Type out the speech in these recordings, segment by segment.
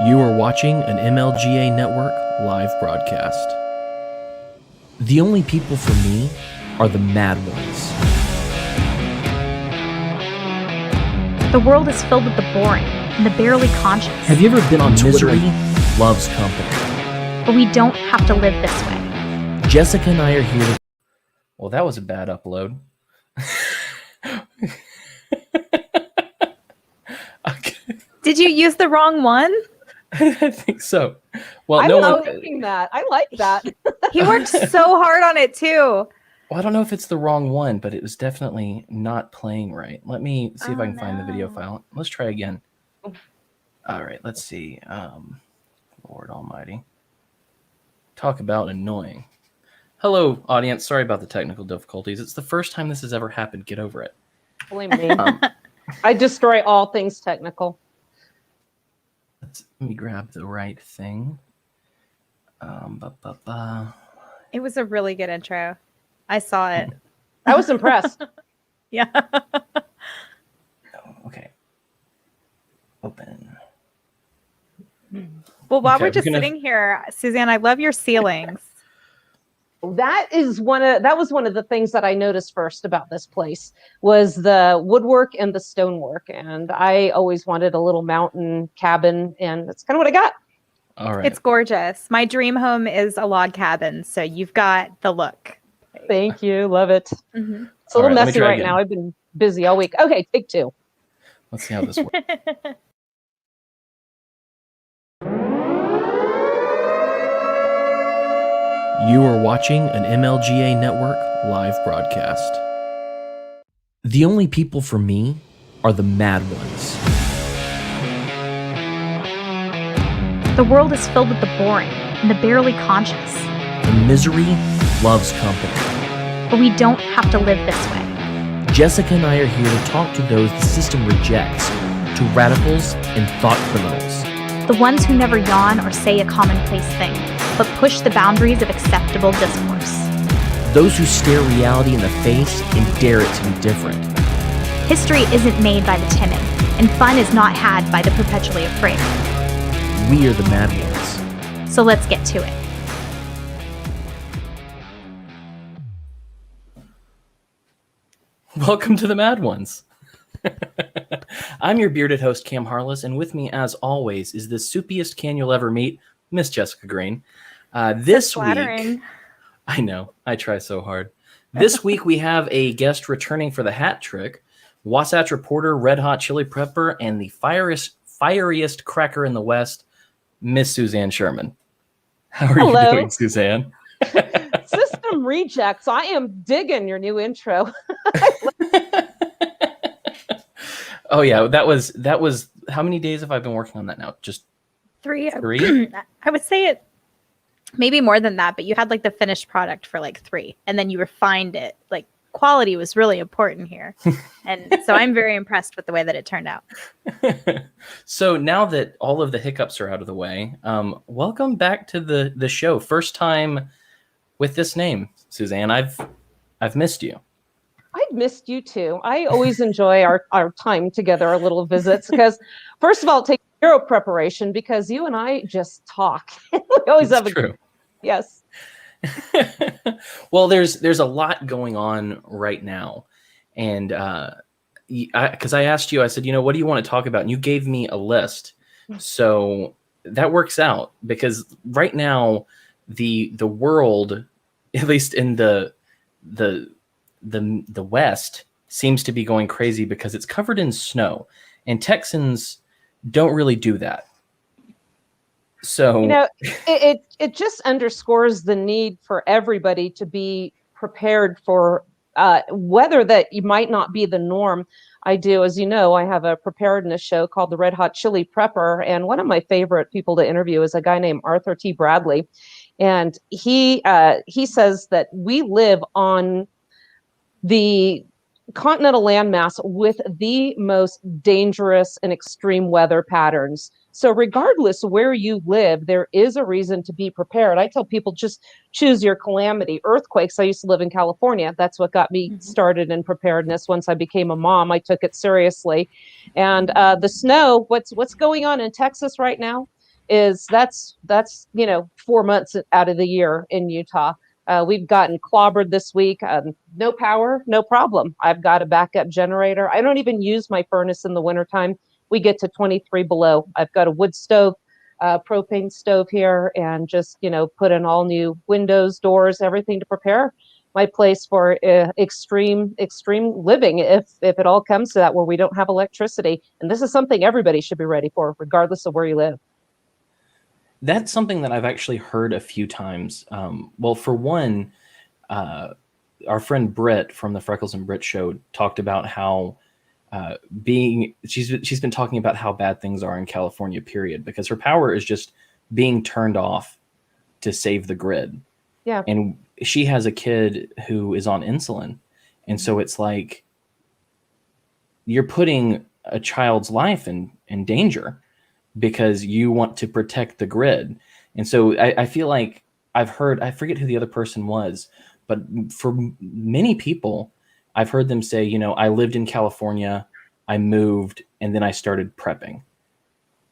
You are watching an MLGA Network live broadcast. The only people for me are the mad ones. The world is filled with the boring and the barely conscious. Have you ever been on Misery Loves Company? But we don't have to live this way. Jessica and I are here to... Well, that was a bad upload. Okay. Did you use the wrong one? I think so. Well, I no was one... thinking that. I like that. He worked so hard on it too. Well, I don't know if it's the wrong one, but it was definitely not playing right. Let me see if I can find the video file. Let's try again. All right, let's see. Lord Almighty. Talk about annoying. Hello, audience. Sorry about the technical difficulties. It's the first time this has ever happened. Get over it. Blame me. I destroy all things technical. Let me grab the right thing. It was a really good intro. I saw it. I was impressed. Yeah. Okay. Open. Well, while Okay, we're just we're gonna- sitting here, Suzanne, I love your ceilings. That was one of the things that I noticed first about this place was the woodwork and the stonework. And I always wanted a little mountain cabin, and that's kind of what I got. All right. It's gorgeous. My dream home is a log cabin, so you've got the look. Thank you. Love it. Mm-hmm. It's a little All right, let me messy try right again. now. I've been busy all week. Okay, take two. Let's see how this works. You are watching an MLGA Network live broadcast. The only people for me are the mad ones. The world is filled with the boring and the barely conscious. And misery loves company. But we don't have to live this way. Jessica and I are here to talk to those the system rejects, to radicals and thought criminals. The ones who never yawn or say a commonplace thing, but push the boundaries of acceptable discourse. Those who stare reality in the face and dare it to be different. History isn't made by the timid, and fun is not had by the perpetually afraid. We are the mad ones. So let's get to it. Welcome to the Mad Ones. I'm your bearded host, Cam Harless, and with me, as always, is the soupiest can you'll ever meet, Miss Jessica Green. This Flattering. week, I know, I try so hard. This week, we have a guest returning for the hat trick, Wasatch reporter, Red Hot Chili Pepper, and the fieriest cracker in the West, Miss Suzanne Sherman. How are Hello. you doing, Suzanne? System rejects. I am digging your new intro. Oh yeah, that was how many days have I been working on that now? Just Three. three? I would say it maybe more than that, but you had like the finished product for like 3, and then you refined it. Like quality was really important here. And so I'm very impressed with the way that it turned out. So now that all of the hiccups are out of the way, welcome back to the show. First time with this name, Suzanne. I've missed you. I've missed you too. I always enjoy our time together, our little visits, because first of all, it takes zero preparation because you and I just talk. We always It's have true. Yes. Well, there's a lot going on right now, and because I asked you, I said, what do you want to talk about? And you gave me a list, so that works out because right now the world, at least in the West, seems to be going crazy because it's covered in snow, and Texans don't really do that. So it just underscores the need for everybody to be prepared for weather that you might not be the norm. I do, as you know, I have a preparedness show called the Red Hot Chili Prepper, and one of my favorite people to interview is a guy named Arthur T. Bradley, and he says that we live on the continental landmass with the most dangerous and extreme weather patterns. So regardless of where you live, there is a reason to be prepared. I tell people just choose your calamity. Earthquakes, I used to live in California. That's what got me started in preparedness. Once I became a mom, I took it seriously. And the snow, what's going on in Texas right now? is that's 4 months out of the year in Utah. We've gotten clobbered this week. No power, no problem. I've got a backup generator. I don't even use my furnace in the wintertime. We get to 23 below. I've got a wood stove, propane stove here, and just, put in all new windows, doors, everything to prepare my place for extreme living if it all comes to that, where we don't have electricity. And this is something everybody should be ready for, regardless of where you live. That's something that I've actually heard a few times. Well, for one, our friend Britt from the Freckles and Britt show talked about how she's been talking about how bad things are in California, period, because her power is just being turned off to save the grid. Yeah. And she has a kid who is on insulin. And so it's like you're putting a child's life in danger because you want to protect the grid. And so I feel like I've heard, I forget who the other person was, but for many people, I've heard them say, I lived in California, I moved, and then I started prepping.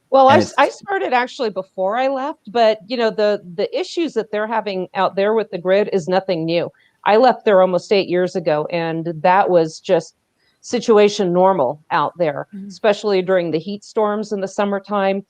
Well, I started actually before I left, but the issues that they're having out there with the grid is nothing new. I left there almost 8 years ago, and that was just situation normal out there, especially during the heat storms in the summertime.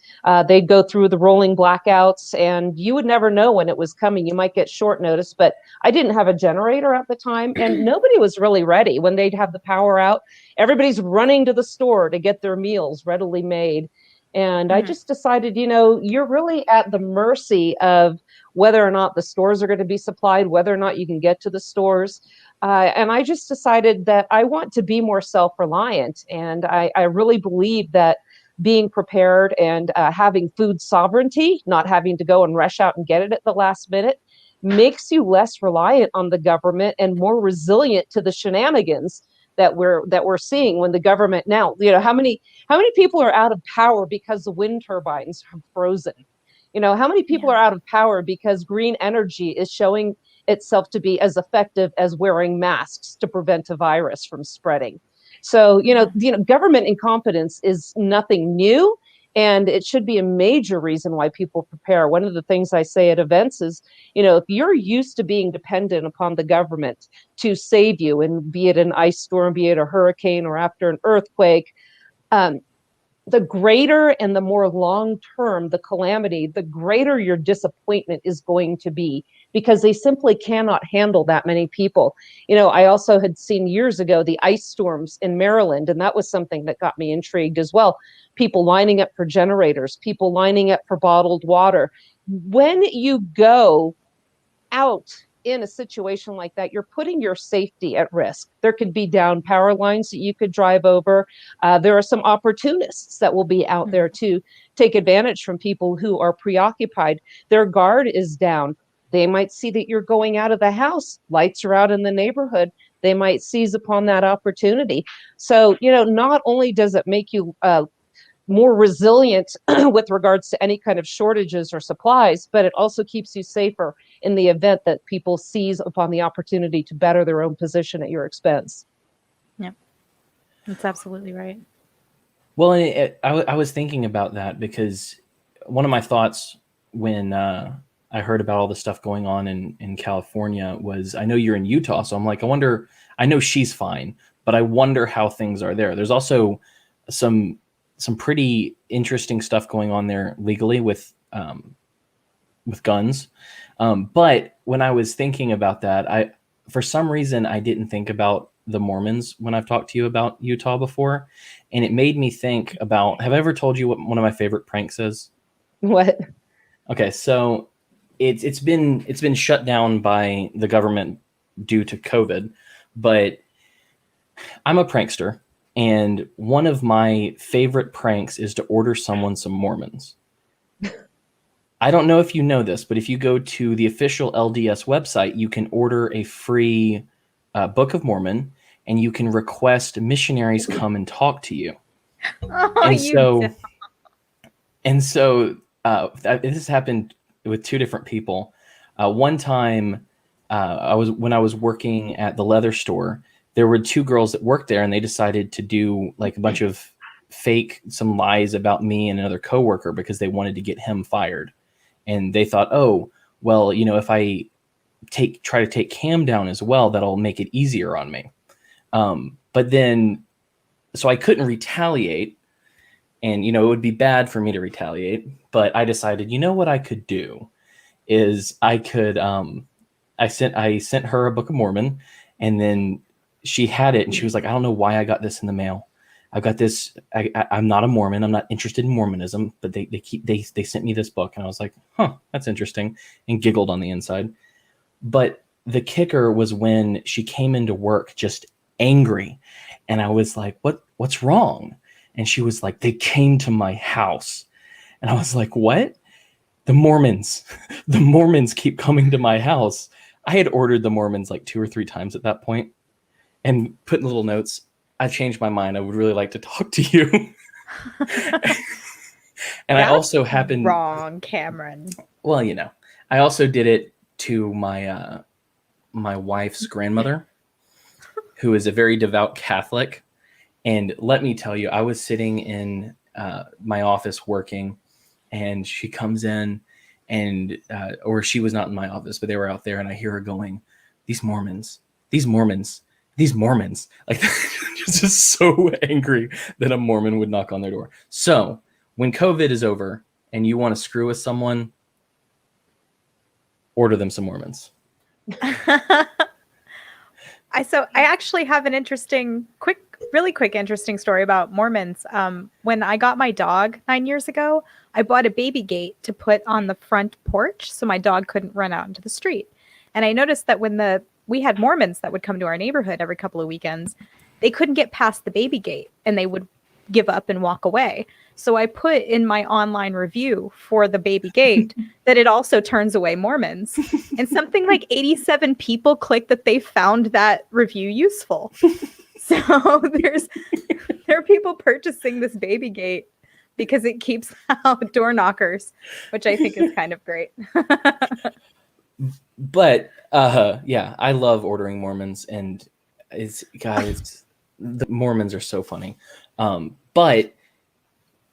They'd go through the rolling blackouts, and you would never know when it was coming. You might get short notice, but I didn't have a generator at the time, and nobody was really ready when they'd have the power out. Everybody's running to the store to get their meals readily made. And I just decided, you're really at the mercy of whether or not the stores are going to be supplied, whether or not you can get to the stores. And I just decided that I want to be more self-reliant. And I really believe that being prepared and having food sovereignty, not having to go and rush out and get it at the last minute, makes you less reliant on the government and more resilient to the shenanigans that we're seeing when the government now, how many people are out of power because the wind turbines have frozen? How many people are out of power because green energy is showing itself to be as effective as wearing masks to prevent a virus from spreading? So, government incompetence is nothing new, and it should be a major reason why people prepare. One of the things I say at events is, if you're used to being dependent upon the government to save you, and be it an ice storm, be it a hurricane, or after an earthquake, the greater and the more long-term the calamity, the greater your disappointment is going to be, because they simply cannot handle that many people. I also had seen years ago the ice storms in Maryland, and that was something that got me intrigued as well. People lining up for generators, people lining up for bottled water. When you go out in a situation like that, you're putting your safety at risk. There could be down power lines that you could drive over. There are some opportunists that will be out there to take advantage from people who are preoccupied. Their guard is down. They might see that you're going out of the house. Lights are out in the neighborhood. They might seize upon that opportunity. So, not only does it make you more resilient with regards to any kind of shortages or supplies, but it also keeps you safer in the event that people seize upon the opportunity to better their own position at your expense. Yep, that's absolutely right. Well, I was thinking about that because one of my thoughts when I heard about all the stuff going on in California was, I know you're in Utah, so I'm like, I know she's fine, but I wonder how things are there. There's also some pretty interesting stuff going on there legally with guns. But when I was thinking about that, for some reason, I didn't think about the Mormons when I've talked to you about Utah before. And it made me think about, have I ever told you what one of my favorite pranks is? What? Okay. So it's been shut down by the government due to COVID, but I'm a prankster. And one of my favorite pranks is to order someone some Mormons. I don't know if you know this, but if you go to the official LDS website, you can order a free Book of Mormon, and you can request missionaries come and talk to you. Oh, This happened with two different people. One time, when I was working at the leather store, there were two girls that worked there, and they decided to do like a bunch of fake some lies about me and another coworker because they wanted to get him fired. And they thought, oh, well, if I try to take Cam down as well, that'll make it easier on me. But then, so I couldn't retaliate, and, it would be bad for me to retaliate, but I decided, what I could do is I could, I sent her a Book of Mormon, and then she had it and she was like, I don't know why I got this in the mail. I got this. I'm not a Mormon. I'm not interested in Mormonism, but they sent me this book, and I was like, huh, that's interesting, and giggled on the inside. But the kicker was when she came into work just angry, and I was like, what's wrong? And she was like, they came to my house, and I was like, what? The Mormons keep coming to my house. I had ordered the Mormons like 2 or 3 times at that point, and put in little notes. I changed my mind. I would really like to talk to you. And I also happened wrong, Cameron. Well, I also did it to my my wife's grandmother, who is a very devout Catholic. And let me tell you, I was sitting in my office working, and she comes in, and or she was not in my office, but they were out there, and I hear her going, these Mormons. Like, just so angry that a Mormon would knock on their door. So when COVID is over and you want to screw with someone, order them some Mormons. I actually have an interesting, really quick, interesting story about Mormons. When I got my dog 9 years ago, I bought a baby gate to put on the front porch so my dog couldn't run out into the street. And I noticed that when we had Mormons that would come to our neighborhood every couple of weekends, they couldn't get past the baby gate and they would give up and walk away. So I put in my online review for the baby gate that it also turns away Mormons. And something like 87 people clicked that they found that review useful. So there are people purchasing this baby gate because it keeps out door knockers, which I think is kind of great. But yeah, I love ordering Mormons, and the Mormons are so funny. But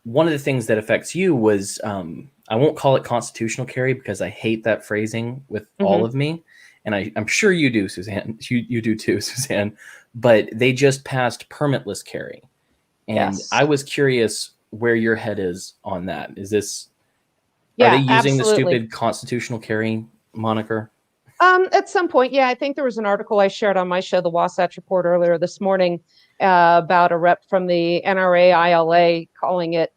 one of the things that affects you was, I won't call it constitutional carry because I hate that phrasing with all of me. And I'm sure you do, Suzanne. You do too, Suzanne. But they just passed permitless carry. And yes. I was curious where your head is on that. Are they using the stupid constitutional carry moniker? At some point, yeah. I think there was an article I shared on my show, the Wasatch Report, earlier this morning about a rep from the NRA ILA calling it,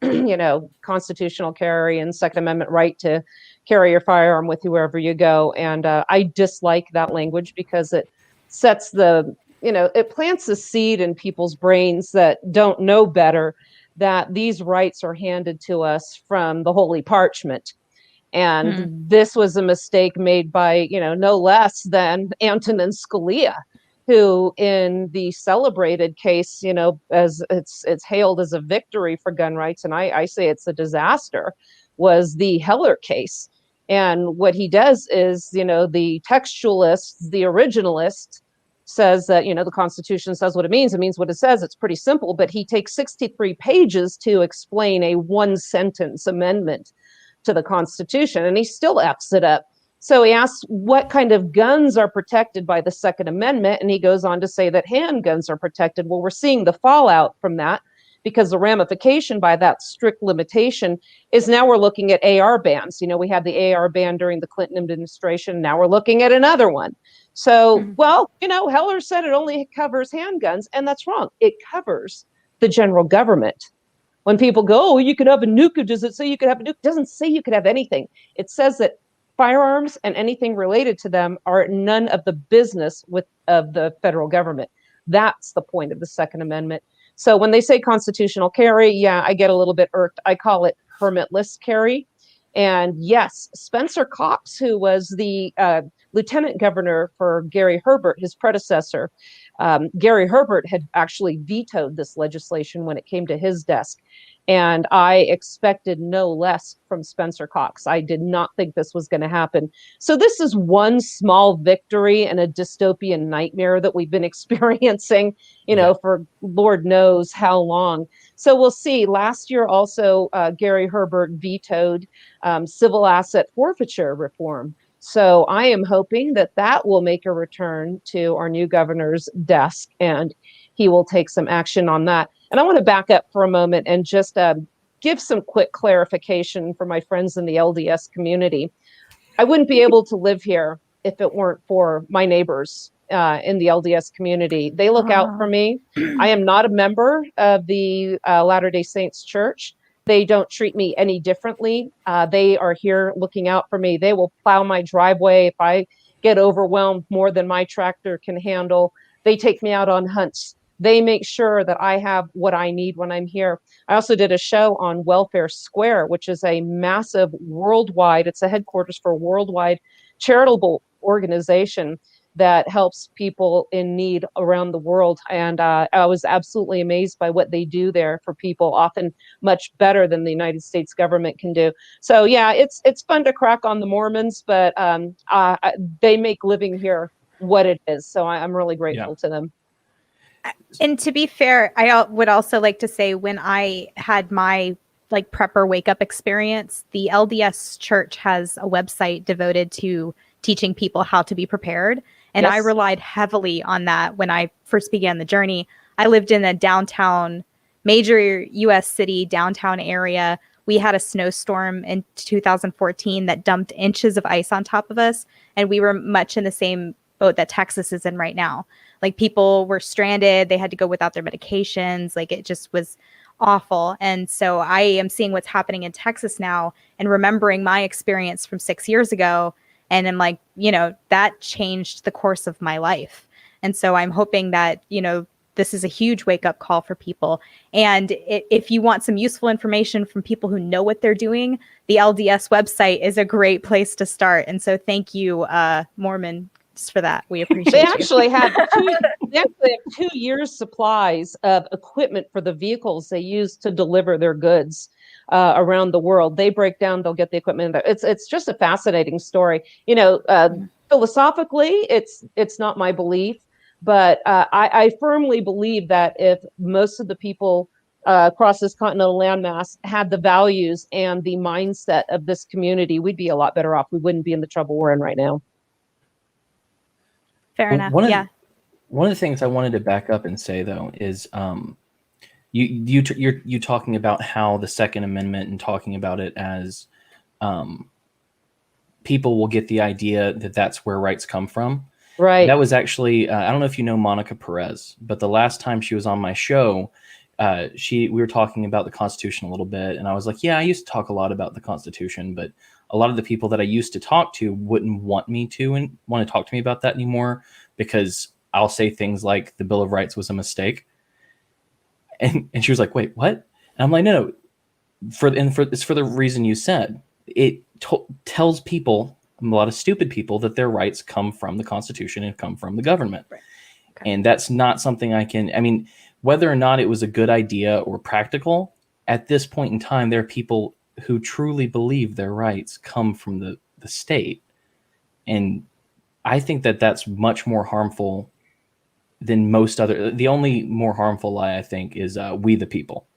constitutional carry and Second Amendment right to carry your firearm with you wherever you go. And I dislike that language because it sets it plants a seed in people's brains that don't know better, that these rights are handed to us from the holy parchment. And this was a mistake made by, no less than Antonin Scalia, who in the celebrated case, as it's hailed as a victory for gun rights, and I say it's a disaster, was the Heller case. And what he does is, the textualist, the originalist, says that, the Constitution says what it means. It means what it says. It's pretty simple. But he takes 63 pages to explain a one-sentence amendment to the Constitution, and he still F's it up. So he asks what kind of guns are protected by the Second Amendment, and he goes on to say that handguns are protected. Well, we're seeing the fallout from that, because the ramification by that strict limitation is now we're looking at AR bans. We had the AR ban during the Clinton administration. Now we're looking at another one. So, Heller said it only covers handguns, and that's wrong. It covers the general government. When people go, oh, you could have a nuke, does it say you could have a nuke? It doesn't say you could have anything. It says that firearms and anything related to them are none of the business of the federal government. That's the point of the Second Amendment. So when they say constitutional carry, yeah, I get a little bit irked. I call it permitless carry. And yes, Spencer Cox, who was the lieutenant governor for Gary Herbert, his predecessor, Gary Herbert had actually vetoed this legislation when it came to his desk. And I expected no less from Spencer Cox. I did not think this was going to happen. So this is one small victory in a dystopian nightmare that we've been experiencing, for Lord knows how long. So we'll see. Last year also, Gary Herbert vetoed civil asset forfeiture reform. So I am hoping that that will make a return to our new governor's desk, and he will take some action on that. And I want to back up for a moment and just give some quick clarification for my friends in the LDS community. I wouldn't be able to live here if it weren't for my neighbors in the LDS community. They look out for me. I am not a member of the Latter-day Saints Church. They don't treat me any differently. They are here looking out for me. They will plow my driveway if I get overwhelmed more than my tractor can handle. They take me out on hunts. They make sure that I have what I need when I'm here. I also did a show on Welfare Square, which is a massive worldwide, it's a headquarters for a worldwide charitable organization that helps people in need around the world. And I was absolutely amazed by what they do there for people, often much better than the United States government can do. So yeah, it's fun to crack on the Mormons, but they make living here what it is. So I'm really grateful to them. And to be fair, I would also like to say when I had my prepper wake up experience, the LDS church has a website devoted to teaching people how to be prepared. And I relied heavily on that when I first began the journey. I lived in a downtown, major US city downtown area. We had a snowstorm in 2014 that dumped inches of ice on top of us. And we were much in the same boat that Texas is in right now. People were stranded. They had to go without their medications. It just was awful. And so I am seeing what's happening in Texas now and remembering my experience from 6 years ago. And I'm that changed the course of my life. And so I'm hoping that, this is a huge wake up call for people. And if you want some useful information from people who know what they're doing, the LDS website is a great place to start. And so thank you, Mormon, for that. We appreciate they you. actually have 2 years supplies of equipment for the vehicles they use to deliver their goods around the world. They break down, they'll get the equipment. It's just a fascinating story. Philosophically, it's not my belief, but I firmly believe that if most of the people across this continental landmass had the values and the mindset of this community, we'd be a lot better off. We wouldn't be in the trouble we're in right now. Fair enough. One of the things I wanted to back up and say though is you're talking about how the Second Amendment and talking about it as people will get the idea that that's where rights come from. Right. That was actually I don't know if you know Monica Perez, but the last time she was on my show, we were talking about the Constitution a little bit, and I was like, yeah, I used to talk a lot about the Constitution, but a lot of the people that I used to talk to wouldn't want me to and want to talk to me about that anymore because I'll say things like the Bill of Rights was a mistake. And she was like, wait, what? And I'm like, no, it's for the reason you said. It tells people, a lot of stupid people, that their rights come from the Constitution and come from the government. Right. Okay. And that's not something whether or not it was a good idea or practical, at this point in time, there are people who truly believe their rights come from the state. And I think that that's much more harmful than most other. The only more harmful lie, I think, is we the people.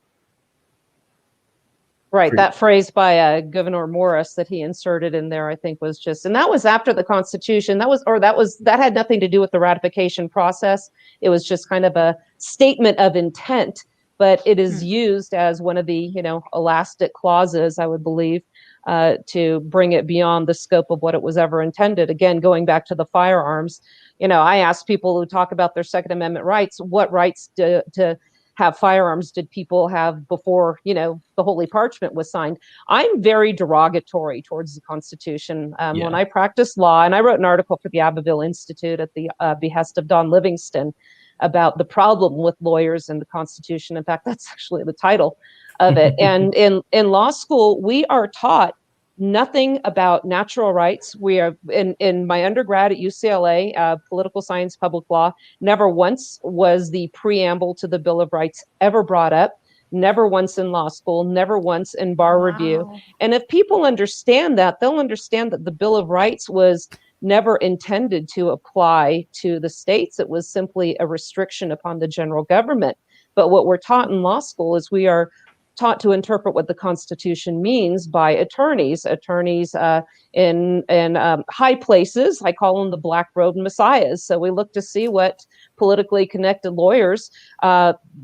Right. That phrase by Governor Morris that he inserted in there, I think, was just, and that was after the Constitution. That had nothing to do with the ratification process. It was just kind of a statement of intent, but it is used as one of the, elastic clauses, I would believe, to bring it beyond the scope of what it was ever intended. Again, going back to the firearms, I ask people who talk about their Second Amendment rights, what rights to have firearms did people have before, the Holy Parchment was signed? I'm very derogatory towards the Constitution. When I practiced law, and I wrote an article for the Abbeville Institute at the behest of Don Livingston about the problem with lawyers and the Constitution. In fact, that's actually the title of it. And in law school, we are taught nothing about natural rights. We are in my undergrad at UCLA, political science, public law. Never once was the preamble to the Bill of Rights ever brought up. never once in law school, never once in bar review. Wow. And if people understand that, they'll understand that the Bill of Rights was never intended to apply to the states. It was simply a restriction upon the general government. But what we're taught in law school is we are taught to interpret what the Constitution means by attorneys in high places. I call them the black robed messiahs. So we look to see what politically connected lawyers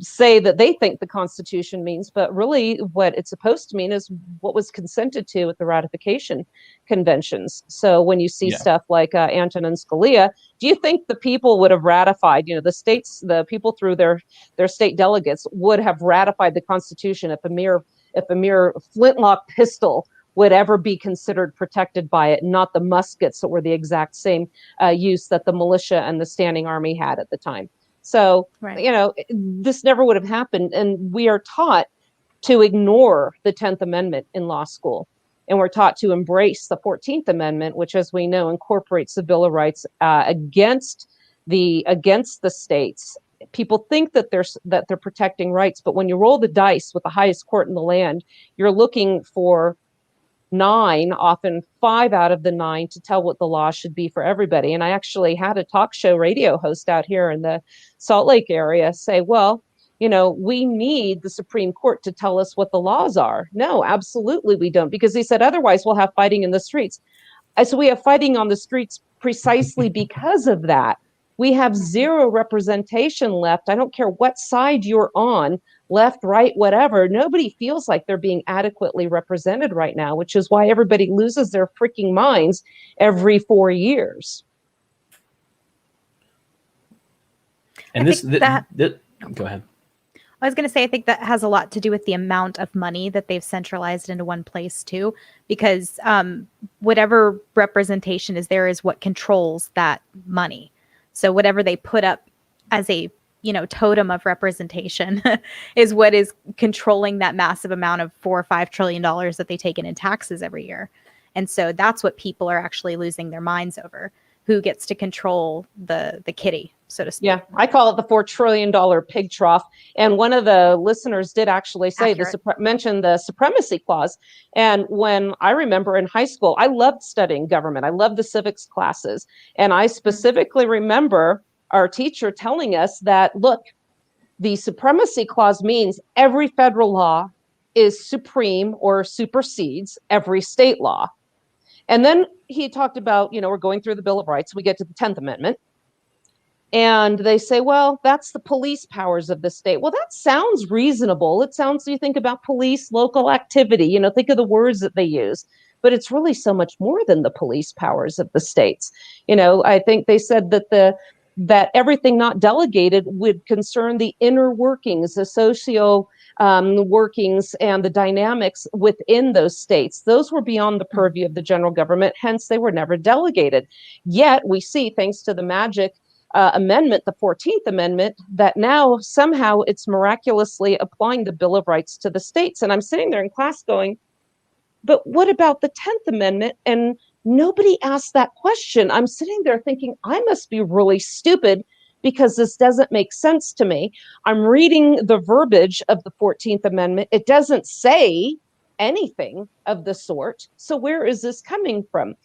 say that they think the Constitution means, but really what it's supposed to mean is what was consented to at the ratification conventions. So when you see stuff like Antonin Scalia, do you think the people would have ratified, the states, the people through their state delegates would have ratified the Constitution if a mere flintlock pistol would ever be considered protected by it, not the muskets that were the exact same use that the militia and the standing army had at the time. So, this never would have happened. And we are taught to ignore the 10th Amendment in law school. And we're taught to embrace the 14th Amendment, which, as we know, incorporates the Bill of Rights against the states. People think that they're protecting rights, but when you roll the dice with the highest court in the land, you're looking for 9, often 5 out of the 9, to tell what the law should be for everybody. And I actually had a talk show radio host out here in the Salt Lake area say, well, we need the Supreme Court to tell us what the laws are. No, absolutely we don't, because he said otherwise we'll have fighting in the streets. I said we have fighting on the streets precisely because of that. We have zero representation left. I don't care what side you're on, left, right, whatever. Nobody feels like they're being adequately represented right now, which is why everybody loses their freaking minds every 4 years. And go ahead. I was going to say, I think that has a lot to do with the amount of money that they've centralized into one place too, because whatever representation is there is what controls that money. So whatever they put up as a totem of representation is what is controlling that massive amount of $4 or $5 trillion that they take in taxes every year. And so that's what people are actually losing their minds over. Who gets to control the kitty, so to speak. Yeah, I call it the $4 trillion pig trough. And one of the listeners did actually say, mention the supremacy clause. And when I remember in high school, I loved studying government. I loved the civics classes. And I specifically remember our teacher telling us that, look, the supremacy clause means every federal law is supreme or supersedes every state law. And then he talked about, we're going through the Bill of Rights. We get to the 10th Amendment. And they say, well, that's the police powers of the state. Well, that sounds reasonable. It sounds, you think about police, local activity, think of the words that they use. But it's really so much more than the police powers of the states. I think they said that everything not delegated would concern the inner workings, the socio workings and the dynamics within those states. Those were beyond the purview of the general government, hence they were never delegated. Yet we see, thanks to the magic amendment, the 14th Amendment, that now somehow it's miraculously applying the Bill of Rights to the states. And I'm sitting there in class going, but what about the 10th Amendment? And nobody asked that question. I'm sitting there thinking, I must be really stupid because this doesn't make sense to me. I'm reading the verbiage of the 14th Amendment. It doesn't say anything of the sort. So where is this coming from?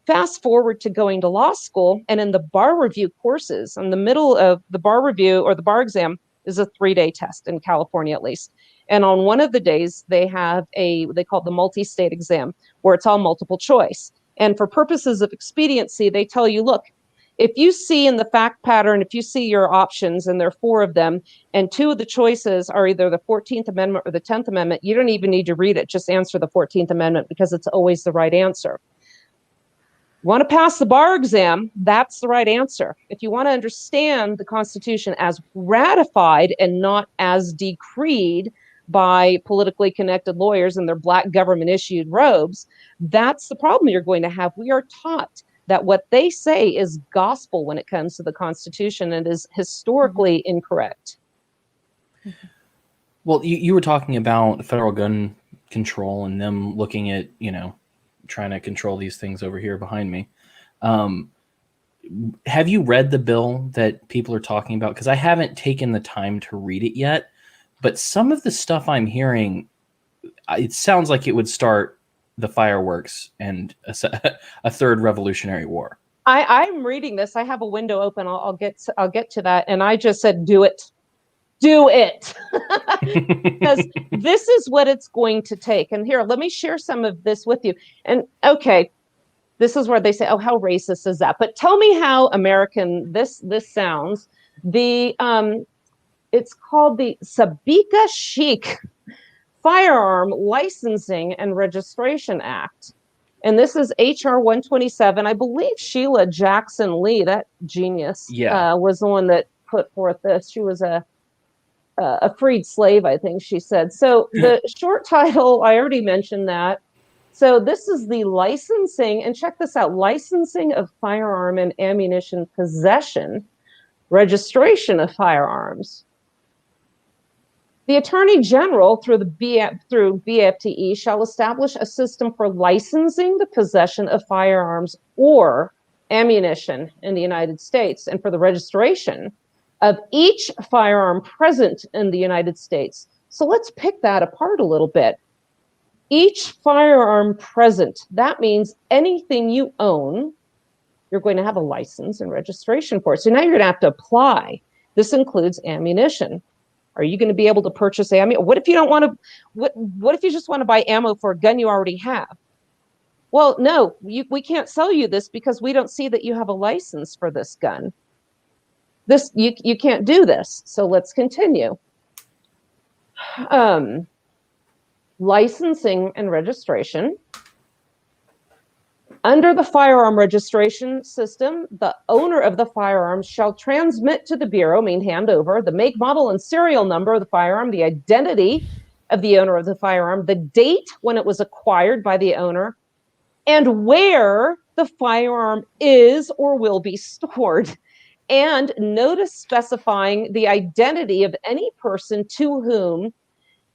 Fast forward to going to law school, and in the bar review courses, in the middle of the bar review or the bar exam is a 3-day test in California, at least. And on one of the days, they have they call it the multi-state exam, where it's all multiple choice. And for purposes of expediency, they tell you, look, if you see in the fact pattern, if you see your options, and there are 4 of them, and 2 of the choices are either the 14th Amendment or the 10th Amendment, you don't even need to read it. Just answer the 14th Amendment because it's always the right answer. Want to pass the bar exam, that's the right answer. If you want to understand the Constitution as ratified and not as decreed by politically connected lawyers in their black government issued robes, that's the problem you're going to have. We are taught that what they say is gospel when it comes to the Constitution and is historically incorrect. Well, you were talking about federal gun control and them looking at, trying to control these things over here behind me. Have you read the bill that people are talking about? Because I haven't taken the time to read it yet, But some of the stuff I'm hearing, it sounds like it would start the fireworks and a third Revolutionary War. I'm reading this. I have a window open. I'll get to that. And I just said, do it. Do it. Because this is what it's going to take. And here, let me share some of this with you. And okay, this is where they say, oh, how racist is that? But tell me how American this sounds. The it's called the Sabika Chic Firearm Licensing and Registration Act. And this is HR 127. I believe Sheila Jackson Lee, that genius, was the one that put forth this. She was a freed slave, I think she said. So the short title, I already mentioned that. So this is the licensing, and check this out, licensing of firearm and ammunition possession, registration of firearms. The Attorney General, through BFTE, shall establish a system for licensing the possession of firearms or ammunition in the United States, and for the registration of each firearm present in the United States. So let's pick that apart a little bit. Each firearm present, that means anything you own, you're going to have a license and registration for it. So now you're going to have to apply. This includes ammunition. Are you going to be able to purchase ammo? What if you don't want to? What if you just want to buy ammo for a gun you already have? Well, no, we can't sell you this because we don't see that you have a license for this gun. This you can't do this. So let's continue. Licensing and registration. Under the firearm registration system, the owner of the firearm shall transmit to the Bureau, mean hand over, the make, model, and serial number of the firearm, the identity of the owner of the firearm, the date when it was acquired by the owner, and where the firearm is or will be stored, and notice specifying the identity of any person to whom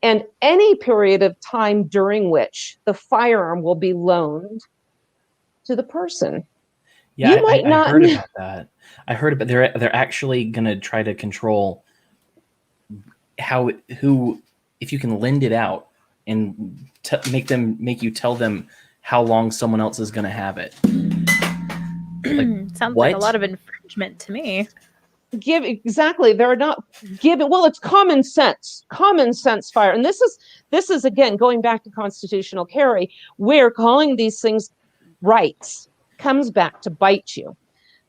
and any period of time during which the firearm will be loaned to the person. Yeah, I heard about that. I heard about they're actually going to try to control if you can lend it out and make you tell them how long someone else is going to have it. Sounds like a lot of infringement to me. They're not giving. Well, it's common sense fire. And this is again going back to constitutional carry. We're calling these things rights, comes back to bite you.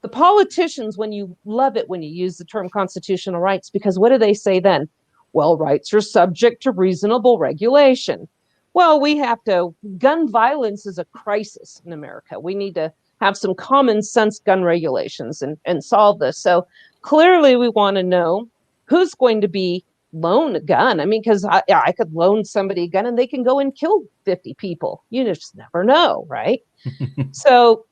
The politicians, when you love it when you use the term constitutional rights, because what do they say then? Well, rights are subject to reasonable regulation. Well, gun violence is a crisis in America. We need to have some common sense gun regulations and solve this. So clearly we want to know who's going to be loan a gun. I mean, because I could loan somebody a gun and they can go and kill 50 people. You just never know, right? So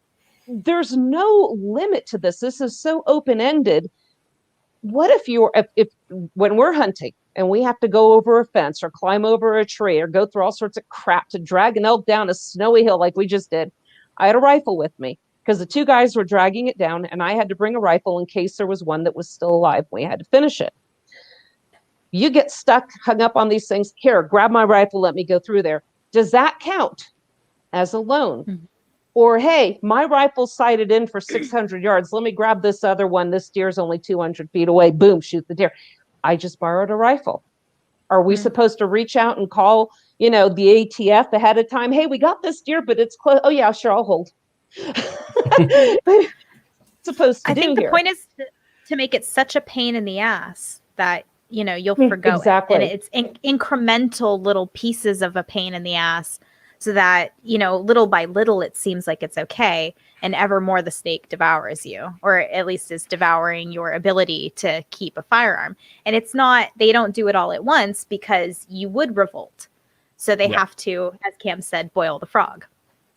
there's no limit to this. This is so open-ended. What if when we're hunting and we have to go over a fence or climb over a tree or go through all sorts of crap to drag an elk down a snowy hill like we just did, I had a rifle with me because the two guys were dragging it down and I had to bring a rifle in case there was one that was still alive. We had to finish it. You get stuck, hung up on these things. Here, grab my rifle, let me go through there. Does that count as a loan? Mm-hmm. Or, hey, my rifle's sighted in for 600 yards. Let me grab this other one. This deer's only 200 feet away. Boom, shoot the deer. I just borrowed a rifle. Are we supposed to reach out and call, the ATF ahead of time? Hey, we got this deer, but it's close. Oh, yeah, sure, I'll hold. Supposed to I think the point is to make it such a pain in the ass that, you'll forgo exactly. it. And it's incremental little pieces of a pain in the ass. So that, little by little, it seems like it's okay. And ever more the snake devours you, or at least is devouring your ability to keep a firearm. And it's not, they don't do it all at once because you would revolt. So they have to, as Cam said, boil the frog.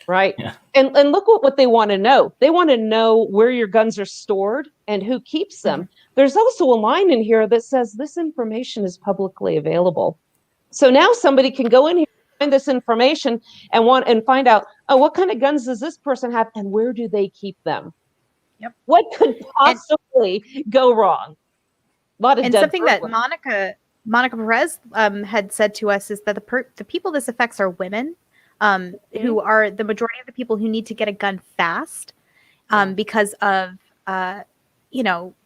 Right. Yeah. And look what they want to know. They want to know where your guns are stored and who keeps them. Mm-hmm. There's also a line in here that says this information is publicly available. So now somebody can go in here, find this information and find out, what kind of guns does this person have and where do they keep them? Yep. What could possibly go wrong? And something that Monica Perez had said to us is that the people this affects are women, who are the majority of the people who need to get a gun fast, because of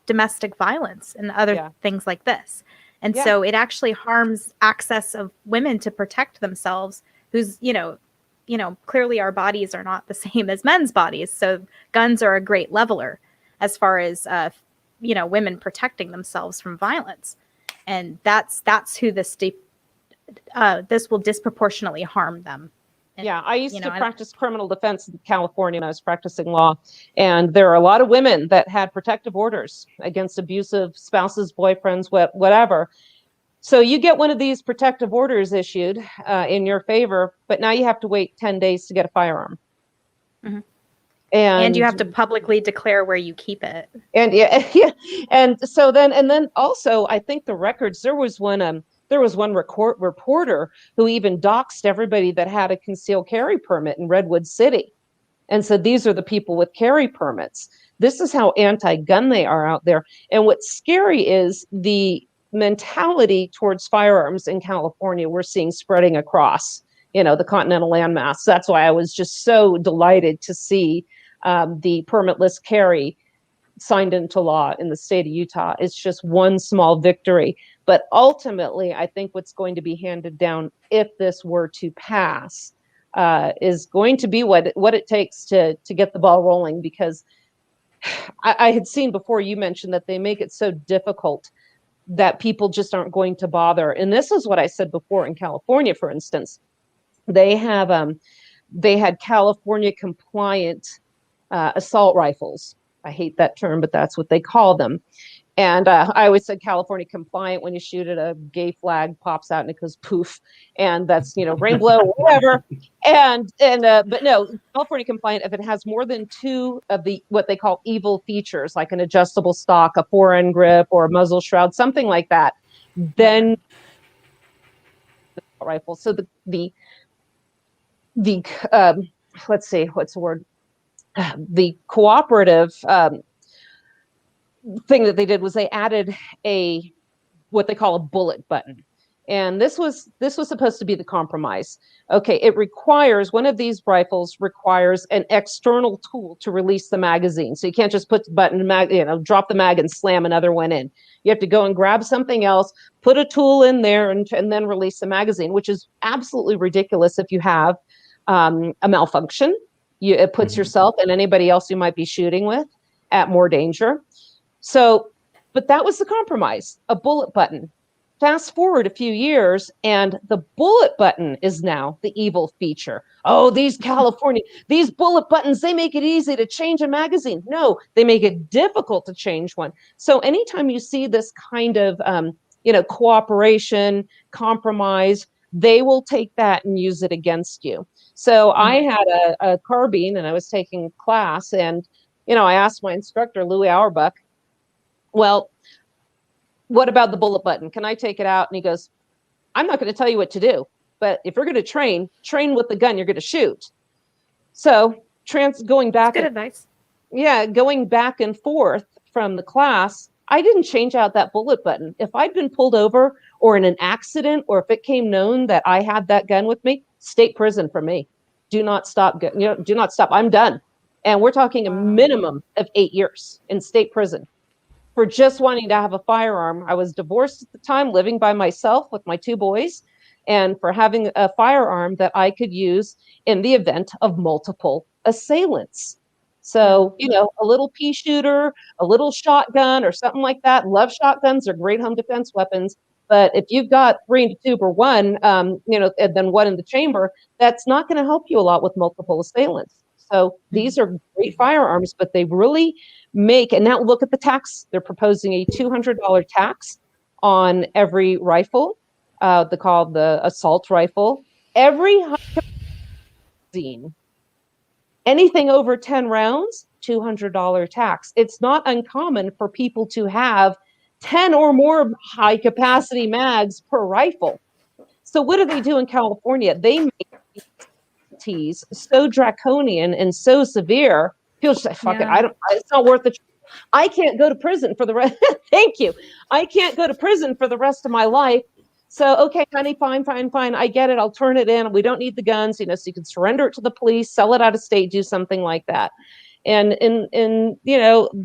domestic violence and other things like this. And so it actually harms access of women to protect themselves, who's, clearly our bodies are not the same as men's bodies. So guns are a great leveler as far as, women protecting themselves from violence. And that's who this will disproportionately harm them. And, I used to practice criminal defense in California when I was practicing law. And there are a lot of women that had protective orders against abusive spouses, boyfriends, whatever. So you get one of these protective orders issued in your favor, but now you have to wait 10 days to get a firearm. Mm-hmm. And you have to publicly declare where you keep it. And and so then also, I think the records, there was one reporter who even doxed everybody that had a concealed carry permit in Redwood City, and said these are the people with carry permits. This is how anti-gun they are out there. And what's scary is the mentality towards firearms in California we're seeing spreading across, the continental landmass. That's why I was just so delighted to see the permitless carry signed into law in the state of Utah. It's just one small victory. But ultimately, I think what's going to be handed down, if this were to pass, is going to be what it takes to get the ball rolling. Because I had seen before, you mentioned that they make it so difficult that people just aren't going to bother. And this is what I said before in California, for instance. They had California compliant assault rifles. I hate that term, but that's what they call them. And I always said California compliant when you shoot at a gay flag pops out and it goes poof, and that's rainbow whatever. But no, California compliant if it has more than two of the what they call evil features, like an adjustable stock, a fore-end grip, or a muzzle shroud, something like that. Then rifle. So the let's see, what's the word? The cooperative thing that they did was they added what they call a bullet button. And this was supposed to be the compromise. Okay, it requires, one of these rifles requires an external tool to release the magazine. So you can't just put the button, drop the mag and slam another one in. You have to go and grab something else, put a tool in there, and then release the magazine, which is absolutely ridiculous if you have a malfunction. It puts yourself and anybody else you might be shooting with at more danger. So, but that was the compromise, a bullet button. Fast forward a few years, and the bullet button is now the evil feature. Oh, these bullet buttons, they make it easy to change a magazine. No, they make it difficult to change one. So anytime you see this kind of, cooperation, compromise, they will take that and use it against you. So I had a carbine, and I was taking class, and, I asked my instructor, Louis Auerbach, well, what about the bullet button? Can I take it out? And he goes, I'm not going to tell you what to do, but if you're going to train with the gun you're going to shoot. So going back. That's good advice. Yeah, going back and forth from the class, I didn't change out that bullet button. If I'd been pulled over or in an accident, or if it came known that I had that gun with me, state prison for me. Do not stop. Do not stop. I'm done. And we're talking a minimum of 8 years in state prison for just wanting to have a firearm. I was divorced at the time, living by myself with my 2 boys, and for having a firearm that I could use in the event of multiple assailants. So, a little pea shooter, a little shotgun or something like that. Love shotguns, are great home defense weapons. But if you've got 3 in the tube or 1, and then 1 in the chamber, that's not going to help you a lot with multiple assailants. So these are great firearms, but they really make, and now look at the tax. They're proposing a $200 tax on every rifle, called the assault rifle. Every magazine, anything over 10 rounds, $200 tax. It's not uncommon for people to have 10 or more high capacity mags per rifle. So what do they do in California? They make these so draconian and so severe. People say, fuck it, it's not worth it. I can't go to prison for the rest. Thank you. I can't go to prison for the rest of my life. So, okay, honey, fine. I get it. I'll turn it in. We don't need the guns, so you can surrender it to the police, sell it out of state, do something like that. And the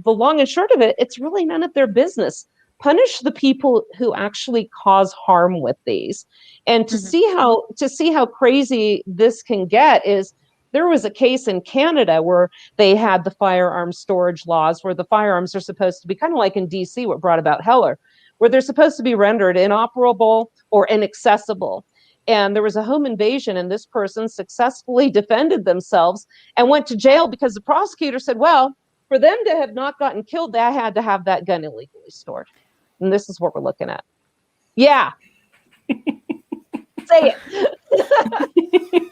long and short of it, it's really none of their business. Punish the people who actually cause harm with these. And to see how crazy this can get is, there was a case in Canada where they had the firearm storage laws where the firearms are supposed to be kind of like in DC, what brought about Heller, where they're supposed to be rendered inoperable or inaccessible. And there was a home invasion, and this person successfully defended themselves and went to jail because the prosecutor said, well, for them to have not gotten killed, they had to have that gun illegally stored. And this is what we're looking at. Yeah. Say it.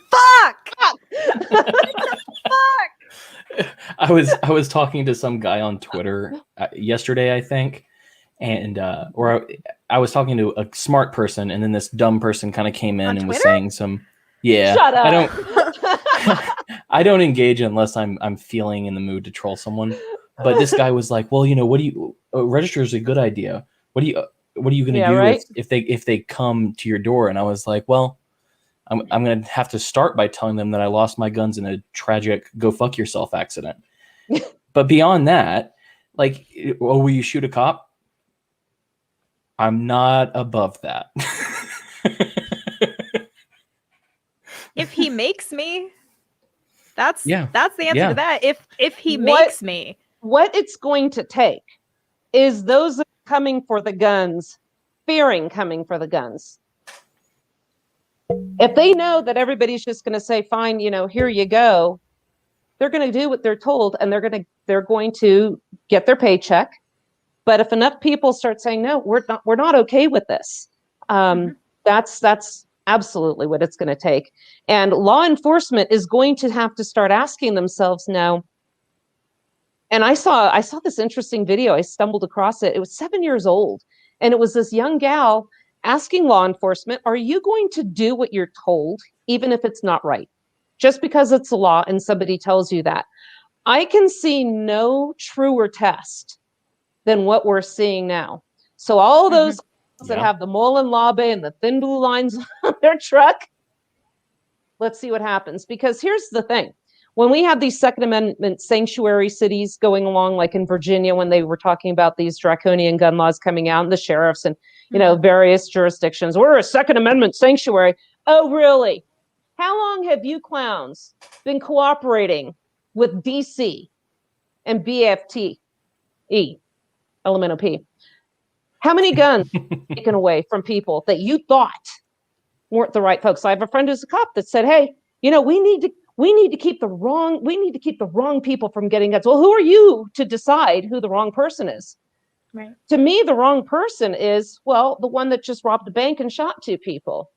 Fuck! Fuck! I was talking to some guy on Twitter yesterday, I think, and I was talking to a smart person, and then this dumb person kind of came in on and was Twitter? saying some. Yeah, Shut up. I don't engage unless I'm feeling in the mood to troll someone. But this guy was like, well, what do you register is a good idea. What are you going to do right? if they come to your door? And I was like, well, I'm going to have to start by telling them that I lost my guns in a tragic go fuck yourself accident. But beyond that, like, will you shoot a cop? I'm not above that. If he makes me, that's the answer Yeah. to that. If he makes me. What it's going to take is those that are coming for the guns, fearing coming for the guns. If they know that everybody's just going to say, fine, here you go, they're going to do what they're told, and they're going to get their paycheck. But if enough people start saying, no, we're not okay with this, that's absolutely what it's going to take. And law enforcement is going to have to start asking themselves now. And I saw this interesting video. I stumbled across it. It was 7 years old. And it was this young gal asking law enforcement, are you going to do what you're told, even if it's not right? Just because it's a law and somebody tells you that. I can see no truer test than what we're seeing now. So all those that have the Mullen Labe and the thin blue lines on their truck, let's see what happens. Because here's the thing. When we had these Second Amendment sanctuary cities going along, like in Virginia, when they were talking about these draconian gun laws coming out, and the sheriffs and various jurisdictions, we're a Second Amendment sanctuary. Oh, really? How long have you clowns been cooperating with DC and BFT, elemental P? How many guns taken away from people that you thought weren't the right folks? I have a friend who's a cop that said, hey, we need to keep the wrong people from getting guns. Well, who are you to decide who the wrong person is? Right. To me, the wrong person is, well, the one that just robbed a bank and shot 2 people.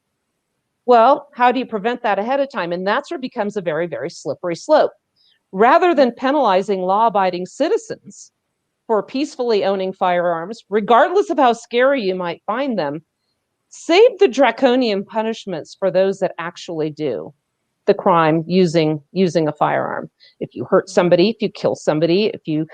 Well, how do you prevent that ahead of time? And that's where it becomes a very, very slippery slope. Rather than penalizing law-abiding citizens for peacefully owning firearms, regardless of how scary you might find them, save the draconian punishments for those that actually do the crime using a firearm. If you hurt somebody, if you kill somebody, if you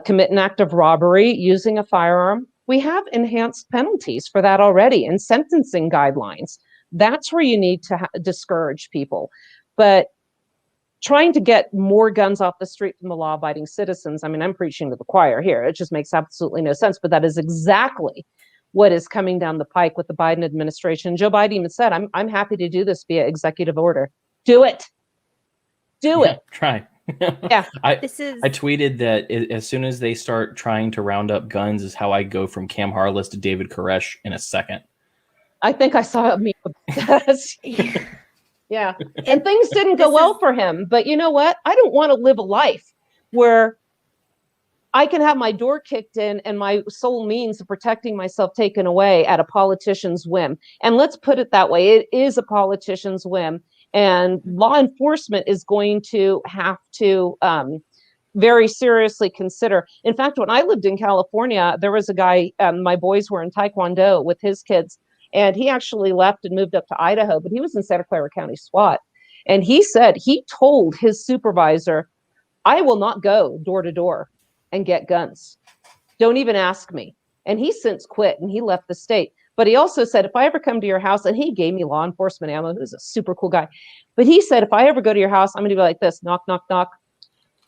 commit an act of robbery using a firearm, we have enhanced penalties for that already and sentencing guidelines. That's where you need to discourage people. But trying to get more guns off the street from the law-abiding citizens, I mean, I'm preaching to the choir here. It just makes absolutely no sense. But that is exactly what is coming down the pike with the Biden administration. Joe Biden even said, I'm happy to do this via executive order. Do it. Do it. Try. Yeah. I tweeted that as soon as they start trying to round up guns is how I go from Cam Harless to David Koresh in a second. I think I saw a meme of that. Yeah. And things didn't go well for him. But you know what? I don't want to live a life where I can have my door kicked in and my sole means of protecting myself taken away at a politician's whim. And let's put it that way. It is a politician's whim. And law enforcement is going to have to very seriously consider. In fact, when I lived in California, there was a guy, my boys were in Taekwondo with his kids, and he actually left and moved up to Idaho, but he was in Santa Clara County SWAT. And he said he told his supervisor, I will not go door to door and get guns. Don't even ask me. And he since quit and he left the state. But he also said, if I ever come to your house, and he gave me law enforcement ammo, who's a super cool guy. But he said, if I ever go to your house, I'm going to be like this, knock, knock, knock.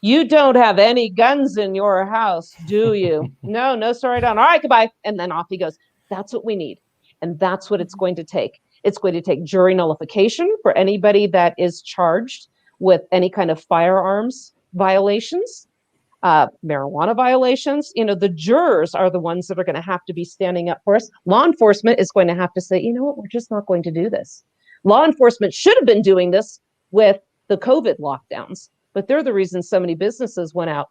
You don't have any guns in your house, do you? No, sir, I don't. All right, goodbye. And then off he goes. That's what we need. And that's what it's going to take. It's going to take jury nullification for anybody that is charged with any kind of firearms violations, marijuana violations. The jurors are the ones that are going to have to be standing up for us. Law enforcement is going to have to say, you know what, we're just not going to do this. Law enforcement should have been doing this with the COVID lockdowns, but they're the reason so many businesses went out,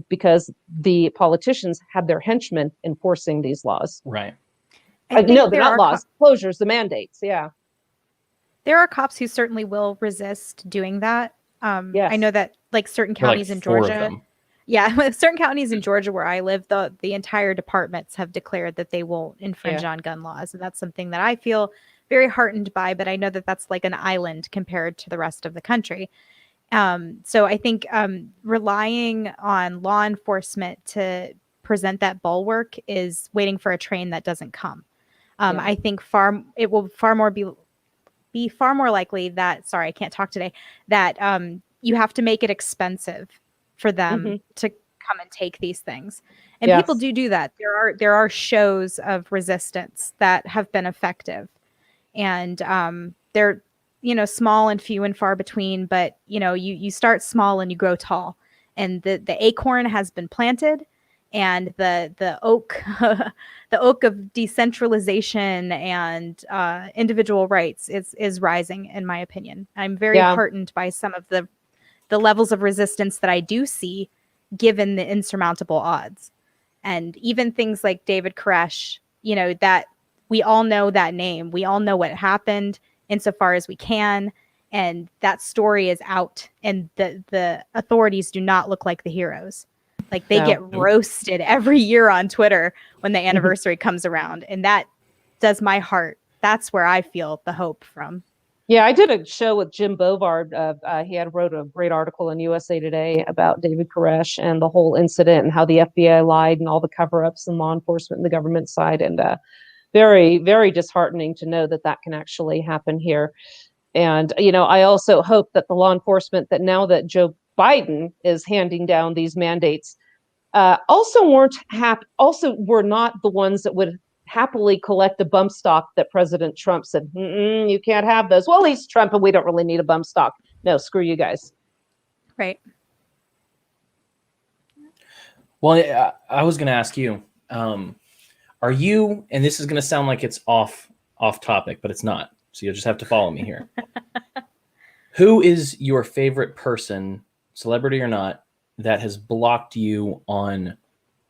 because the politicians had their henchmen enforcing these laws. Right. No, they're not laws, closures, the mandates. Yeah. There are cops who certainly will resist doing that. Yes. I know that like certain counties in Georgia. Yeah, certain counties in Georgia where I live, the entire departments have declared that they will infringe on gun laws. And that's something that I feel very heartened by, but I know that that's like an island compared to the rest of the country. So I think relying on law enforcement to present that bulwark is waiting for a train that doesn't come. I think it will be far more likely that, sorry, I can't talk today, that you have to make it expensive for them to come and take these things. And people do that. There are shows of resistance that have been effective. And they're, small and few and far between, but you start small and you grow tall. And the acorn has been planted, and the oak the oak of decentralization and individual rights is rising, in my opinion. I'm very heartened by some of the levels of resistance that I do see, given the insurmountable odds. And even things like David Koresh, that we all know that name. We all know what happened insofar as we can. And that story is out. And the authorities do not look like the heroes. Like they get roasted every year on Twitter when the anniversary comes around. And that does my heart. That's where I feel the hope from. Yeah, I did a show with Jim Bovard. He wrote a great article in USA Today about David Koresh and the whole incident and how the FBI lied and all the cover-ups and law enforcement and the government side. And very, very disheartening to know that can actually happen here. And, I also hope that the law enforcement, that now that Joe Biden is handing down these mandates, also were not the ones that would happily collect a bump stock that President Trump said, you can't have those. Well, he's Trump and we don't really need a bump stock. No, screw you guys. Right. Well, I was going to ask you, are you, and this is going to sound like it's off topic, but it's not. So you'll just have to follow me here. Who is your favorite person, celebrity or not, that has blocked you on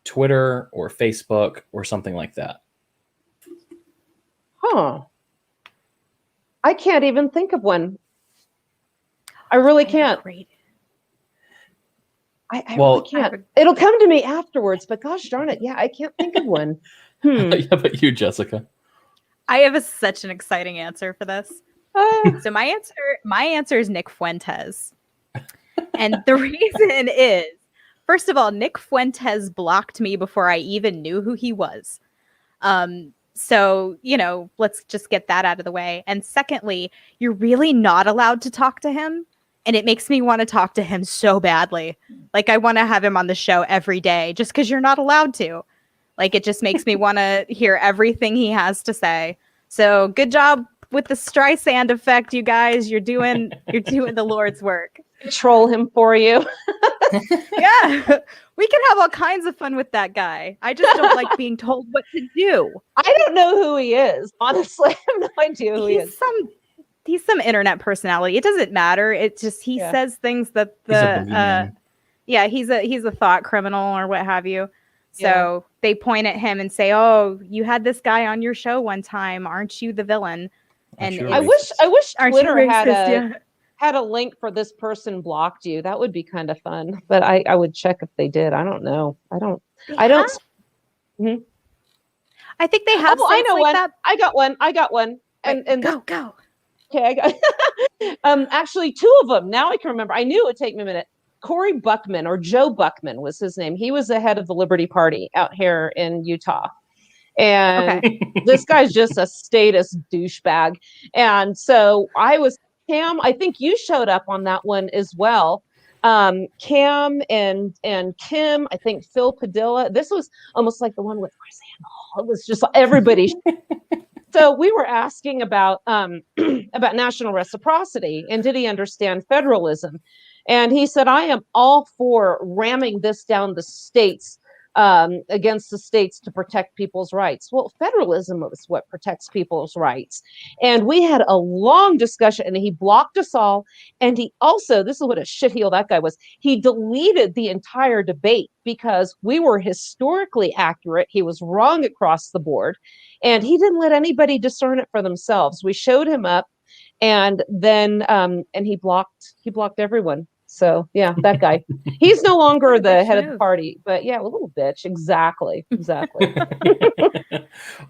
Twitter or Facebook or something like that? I can't even think of one. I really can't. I really can't. It'll come to me afterwards, but gosh darn it. Yeah, I can't think of one. How about you, Jessica? I have such an exciting answer for this. So my answer is Nick Fuentes. And the reason is, first of all, Nick Fuentes blocked me before I even knew who he was. So, let's just get that out of the way. And secondly, you're really not allowed to talk to him. And it makes me want to talk to him so badly. Like, I want to have him on the show every day just because you're not allowed to. Like, it just makes me want to hear everything he has to say. So good job with the Streisand effect, you guys. You're doing the Lord's work. Troll him for you. Yeah, we can have all kinds of fun with that guy. I just don't like being told what to do. I don't know who he is. Honestly, I have no idea who he is. He's some internet personality. It doesn't matter. It's just he says things that he's a thought criminal or what have you. So they point at him and say, "Oh, you had this guy on your show one time. Aren't you the villain?" And I wish Twitter had a link for this person blocked you. That would be kind of fun. But I would check if they did. I don't know. I don't. Mm-hmm. I think they have. Oh, I know like one. That. I got one. And go. Okay, I got actually two of them. Now I can remember. I knew it would take me a minute. Cory Buckman, or Joe Buckman was his name. He was the head of the Liberty Party out here in Utah. And this guy's just a status douchebag. And so Cam, I think you showed up on that one as well. Cam and Kim, I think Phil Padilla. This was almost like the one with Chris Hannah. It was just everybody. So we were asking about national reciprocity, and did he understand federalism? And he said, I am all for ramming this down the states, against the states to protect people's rights. Well, federalism is what protects people's rights. And we had a long discussion, and he blocked us all. And he also, this is what a shitheel that guy was, he deleted the entire debate because we were historically accurate. He was wrong across the board, and he didn't let anybody discern it for themselves. We showed him up, and then and he blocked everyone. So yeah, that guy. He's no longer the head of the party, but yeah, a little bitch. Exactly.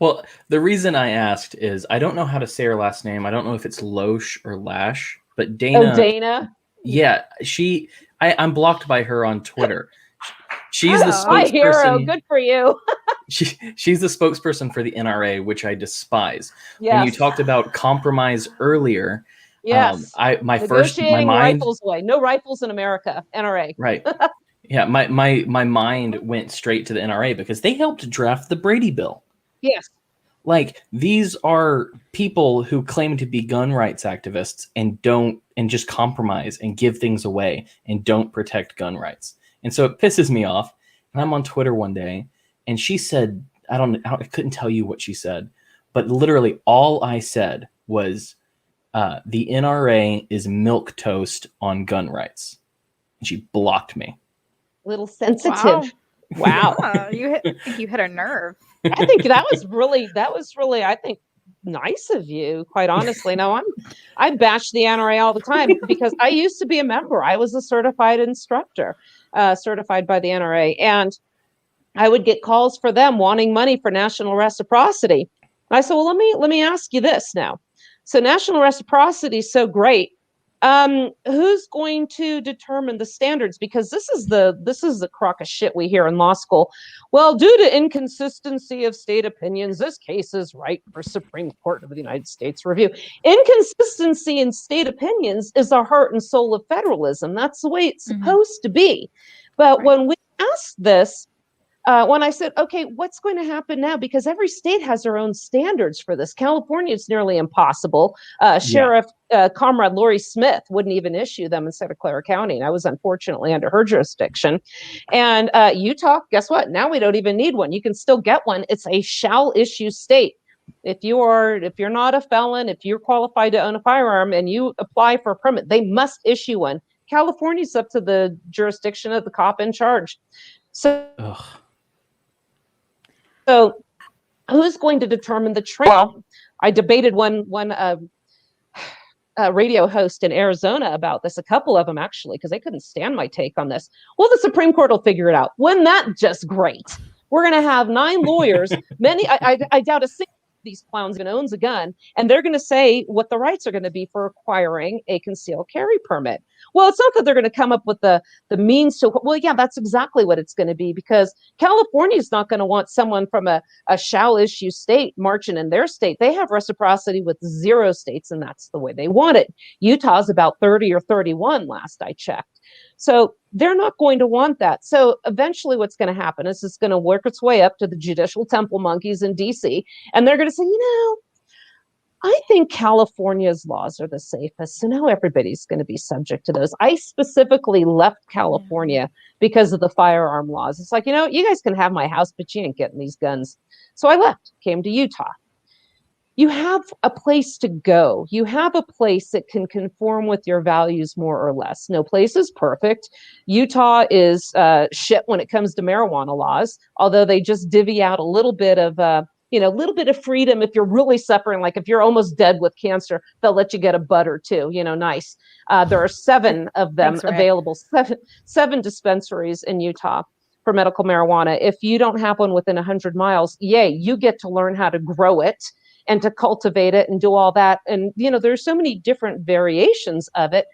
Well, the reason I asked is I don't know how to say her last name. I don't know if it's Loesch or Lash, but Dana. Oh, Dana. Yeah, I'm blocked by her on Twitter. She's the spokesperson. My hero. Good for you. She's the spokesperson for the NRA, which I despise. Yes. When you talked about compromise earlier. Yes. My mind rifles away. No rifles in America. NRA. Right. Yeah. My mind went straight to the NRA because they helped draft the Brady Bill. Yes. Like, these are people who claim to be gun rights activists and just compromise and give things away and don't protect gun rights. And so it pisses me off. And I'm on Twitter one day, and she said, I couldn't tell you what she said, but literally all I said was, the NRA is milquetoast on gun rights. And she blocked me. Little sensitive. Wow. You hit a nerve. I think that was really, I think, nice of you, quite honestly. Now I bash the NRA all the time because I used to be a member. I was a certified instructor, certified by the NRA. And I would get calls for them wanting money for national reciprocity. And I said, well, let me ask you this now. So national reciprocity is so great. Who's going to determine the standards? Because this is the crock of shit we hear in law school. Well, due to inconsistency of state opinions, this case is right for Supreme Court of the United States review. Inconsistency in state opinions is the heart and soul of federalism. That's the way it's supposed to be. But when we asked this, when I said, okay, what's going to happen now? Because every state has their own standards for this. California is nearly impossible. Sheriff Comrade Lori Smith wouldn't even issue them in Santa Clara County. And I was unfortunately under her jurisdiction. And Utah, guess what? Now we don't even need one. You can still get one. It's a shall issue state. If you're not a felon, if you're qualified to own a firearm and you apply for a permit, they must issue one. California's up to the jurisdiction of the cop in charge. So who's going to determine the trend? Well, I debated one radio host in Arizona about this, a couple of them actually, because they couldn't stand my take on this. Well, the Supreme Court will figure it out. Wasn't that just great? We're going to have 9 lawyers. I doubt a single of these clowns owns a gun, and they're going to say what the rights are going to be for acquiring a concealed carry permit. Well, it's not that they're going to come up with the means to, well, yeah, that's exactly what it's going to be, because California is not going to want someone from a shall issue state marching in their state. They have reciprocity with 0 states, and that's the way they want it. Utah's about 30 or 31 last I checked. So they're not going to want that. So eventually what's going to happen is it's going to work its way up to the judicial temple monkeys in DC, and they're going to say, I think California's laws are the safest. So now everybody's going to be subject to those. I specifically left California because of the firearm laws. It's like, you guys can have my house, but you ain't getting these guns. So I left, came to Utah. You have a place to go. You have a place that can conform with your values more or less. No place is perfect. Utah is shit when it comes to marijuana laws, although they just divvy out a little bit of freedom if you're really suffering. Like if you're almost dead with cancer, they'll let you get a bud or 2, nice. There are 7 of them available, 7 dispensaries in Utah for medical marijuana. If you don't have one within 100 miles, yay, you get to learn how to grow it and to cultivate it and do all that. And, there's so many different variations of it.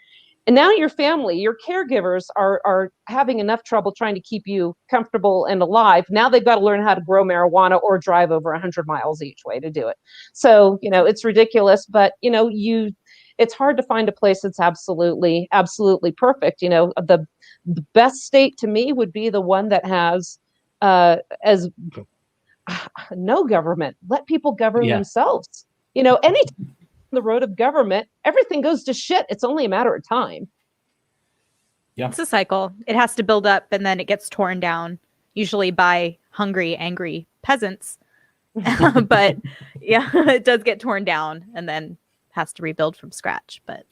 And now your family, your caregivers are having enough trouble trying to keep you comfortable and alive. Now they've got to learn how to grow marijuana or drive over 100 miles each way to do it. So, it's ridiculous, but, it's hard to find a place that's absolutely perfect. The best state to me would be the one that has as no government. Let people govern themselves. Any the road of government, everything goes to shit. It's only a matter of time. Yeah. It's a cycle. It has to build up and then it gets torn down, usually by hungry, angry peasants. But yeah, it does get torn down and then has to rebuild from scratch. But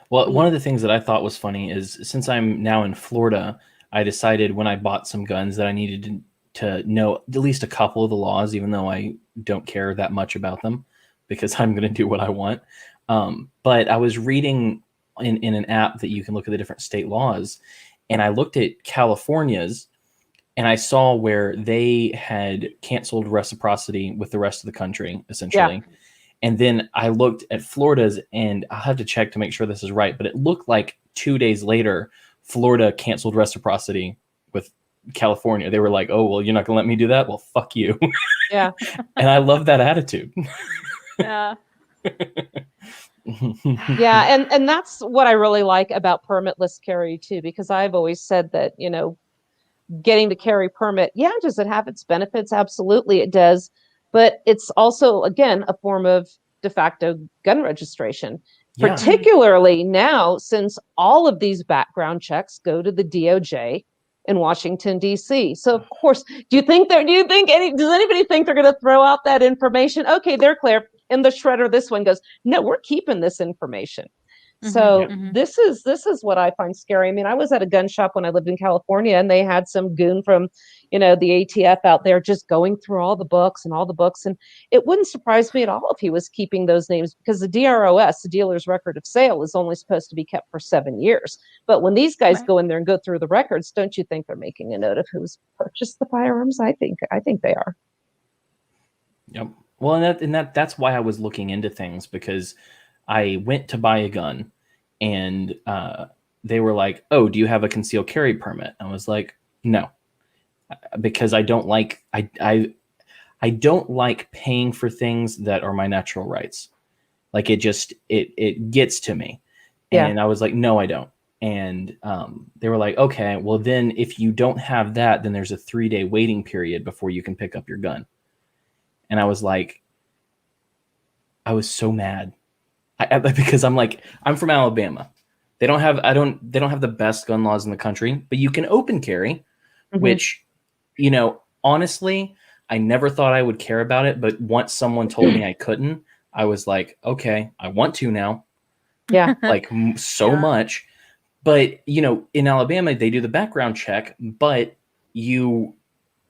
well, one of the things that I thought was funny is since I'm now in Florida, I decided when I bought some guns that I needed to know at least a couple of the laws, even though I don't care that much about them, because I'm going to do what I want. But I was reading in an app that you can look at the different state laws, and I looked at California's, and I saw where they had canceled reciprocity with the rest of the country, essentially. Yeah. And then I looked at Florida's, and I'll have to check to make sure this is right, but it looked like 2 days later, Florida canceled reciprocity with California. They were like, oh, well, you're not going to let me do that? Well, fuck you. Yeah. And I love that attitude. Yeah. Yeah, and that's what I really like about permitless carry too, because I've always said that, getting the carry permit, does it have its benefits? Absolutely it does. But it's also, again, a form of de facto gun registration, particularly now since all of these background checks go to the DOJ in Washington, D.C. So, of course, does anybody think they're going to throw out that information? Okay, they're clear. In the shredder, this one goes, no, we're keeping this information. So this is what I find scary. I mean, I was at a gun shop when I lived in California, and they had some goon from, the ATF out there just going through all the books. And it wouldn't surprise me at all if he was keeping those names, because the DROS, the dealer's record of sale, is only supposed to be kept for 7 years. But when these guys go in there and go through the records, don't you think they're making a note of who's purchased the firearms? I think they are. Yep. Well, and that's why I was looking into things, because I went to buy a gun, and they were like, oh, do you have a concealed carry permit? I was like, no, because I don't like I don't like paying for things that are my natural rights. Like it gets to me. Yeah. And I was like, no, I don't. And they were like, okay, well then if you don't have that, then there's a 3-day waiting period before you can pick up your gun. And I was like, I was so mad. Because I'm from Alabama. They don't have the best gun laws in the country, but you can open carry, which, honestly, I never thought I would care about it. But once someone told me I couldn't, I was like, okay, I want to now. Yeah. Much. But, in Alabama, they do the background check, but you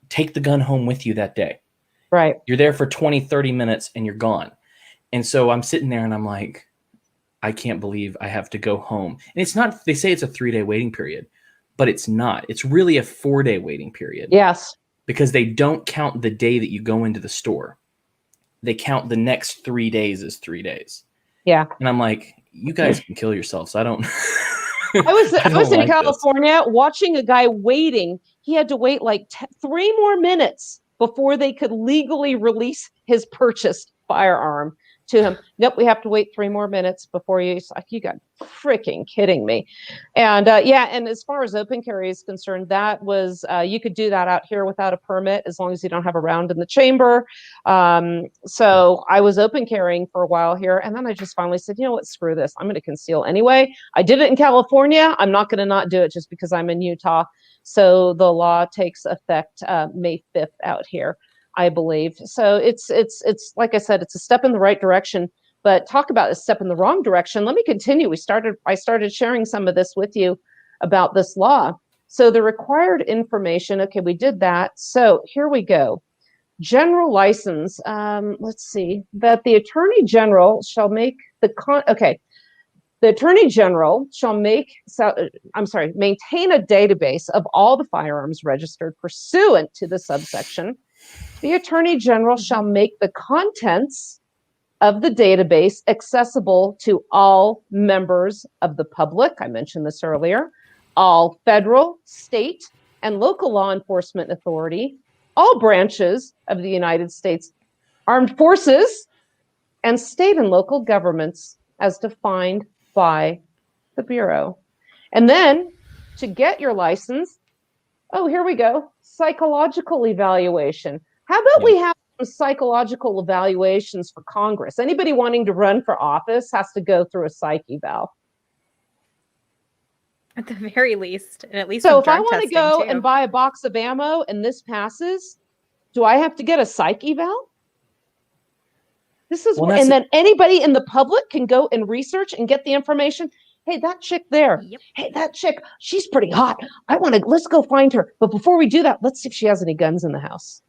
take the gun home with you that day. Right. You're there for 20, 30 minutes and you're gone. And so I'm sitting there and I'm like, I can't believe I have to go home. And it's not, they say it's a 3-day waiting period, but it's not. It's really a 4-day waiting period. Yes. Because they don't count the day that you go into the store. They count the next 3 days as 3 days. Yeah. And I'm like, you guys can kill yourselves. I don't. I was in California watching a guy waiting. He had to wait 3 more minutes before they could legally release his purchased firearm to him. Nope, we have to wait 3 more minutes before you. It's like, you got freaking kidding me. And and as far as open carry is concerned, that was you could do that out here without a permit as long as you don't have a round in the chamber. So I was open carrying for a while here, and then I just finally said, you know what, screw this. I'm going to conceal anyway. I did it in California. I'm not going to not do it just because I'm in Utah. So the law takes effect May 5th out here, I believe. So it's like I said, it's a step in the right direction, but talk about a step in the wrong direction. Let me continue. I started sharing some of this with you about this law. So the required information, okay, we did that. So here we go. General license, let's see, that the Attorney General shall make the Attorney General shall maintain a database of all the firearms registered pursuant to the subsection. The Attorney General shall make the contents of the database accessible to all members of the public. I mentioned this earlier. All federal, state, and local law enforcement authority, all branches of the United States Armed Forces, and state and local governments as defined by the Bureau. And then to get your license, oh, here we go, psychological evaluation. How about we have some psychological evaluations for Congress? Anybody wanting to run for office has to go through a psych eval. At the very least, and at least So some if I drug want to testing, go too. and buy a box of ammo and this passes, do I have to get a psych eval? This is Well, and then anybody in the public can go and research and get the information. Hey, that chick there. Yep. Hey, that chick, she's pretty hot. Let's go find her. But before we do that, let's see if she has any guns in the house.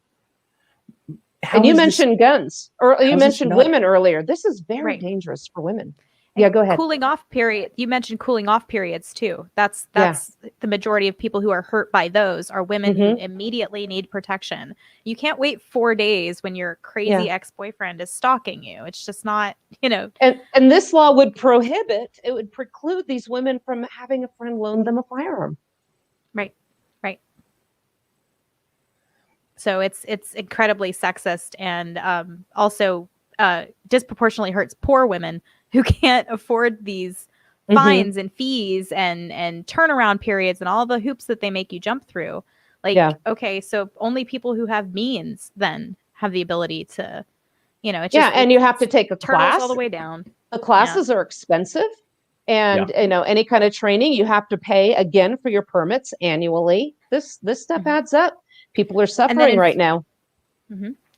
And you mentioned guns, or you mentioned women earlier. This is very dangerous for women. Yeah, go ahead. Cooling off period. You mentioned cooling off periods too. That's the majority of people who are hurt by those are women who immediately need protection. You can't wait 4 days when your crazy ex-boyfriend is stalking you. It's just not, And this law would preclude these women from having a friend loan them a firearm. Right. So it's incredibly sexist and also disproportionately hurts poor women who can't afford these fines and fees and turnaround periods and all the hoops that they make you jump through. Okay, so only people who have means then have the ability to, and you have to take a class all the way down. The classes are expensive, and any kind of training you have to pay again for your permits annually. This stuff adds up. People are suffering right now.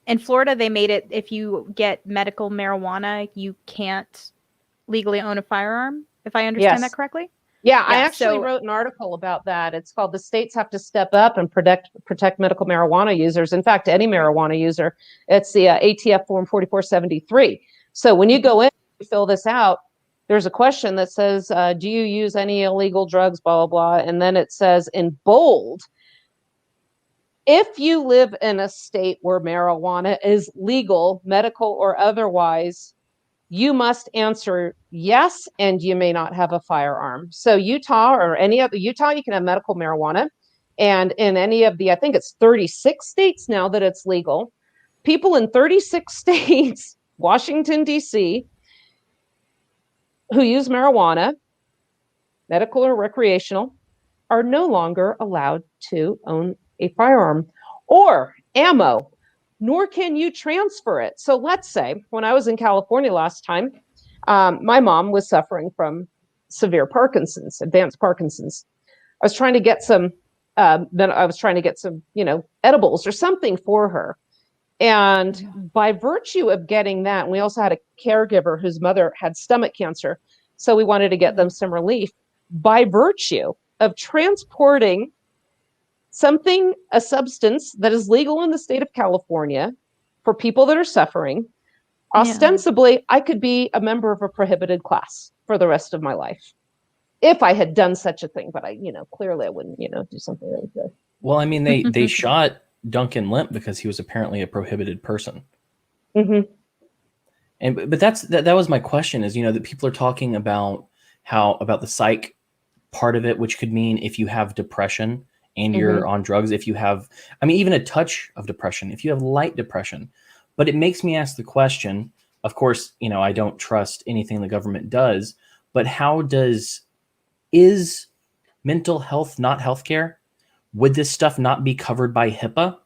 In Florida, they made it if you get medical marijuana, you can't legally own a firearm, if I understand that correctly. Yeah, I actually wrote an article about that. It's called "The States Have to Step Up and Protect Medical Marijuana Users." In fact, any marijuana user. It's the ATF Form 4473. So when you go in, you fill this out, there's a question that says, do you use any illegal drugs, blah, blah, blah. And then it says in bold, if you live in a state where marijuana is legal, medical or otherwise, you must answer yes, and you may not have a firearm. So Utah or any other Utah, you can have medical marijuana. And in any of the, I think it's 36 states now that it's legal. People in 36 states, Washington, D.C., who use marijuana, medical or recreational, are no longer allowed to own a firearm or ammo, nor can you transfer it. So let's say when I was in California last time, my mom was suffering from severe Parkinson's, advanced Parkinson's. I was trying to get some, edibles or something for her. And by virtue of getting that, and we also had a caregiver whose mother had stomach cancer. So we wanted to get them some relief. By virtue of transporting a substance that is legal in the state of California for people that are suffering, ostensibly, I could be a member of a prohibited class for the rest of my life if I had done such a thing. But clearly I wouldn't, do something like that. Well, I mean, they shot Duncan Lemp because he was apparently a prohibited person. But that was my question is, that people are talking about about the psych part of it, which could mean if you have depression and you're on drugs, if you have, even a touch of depression, if you have light depression. But it makes me ask the question, of course, I don't trust anything the government does, but is mental health not healthcare? Would this stuff not be covered by HIPAA?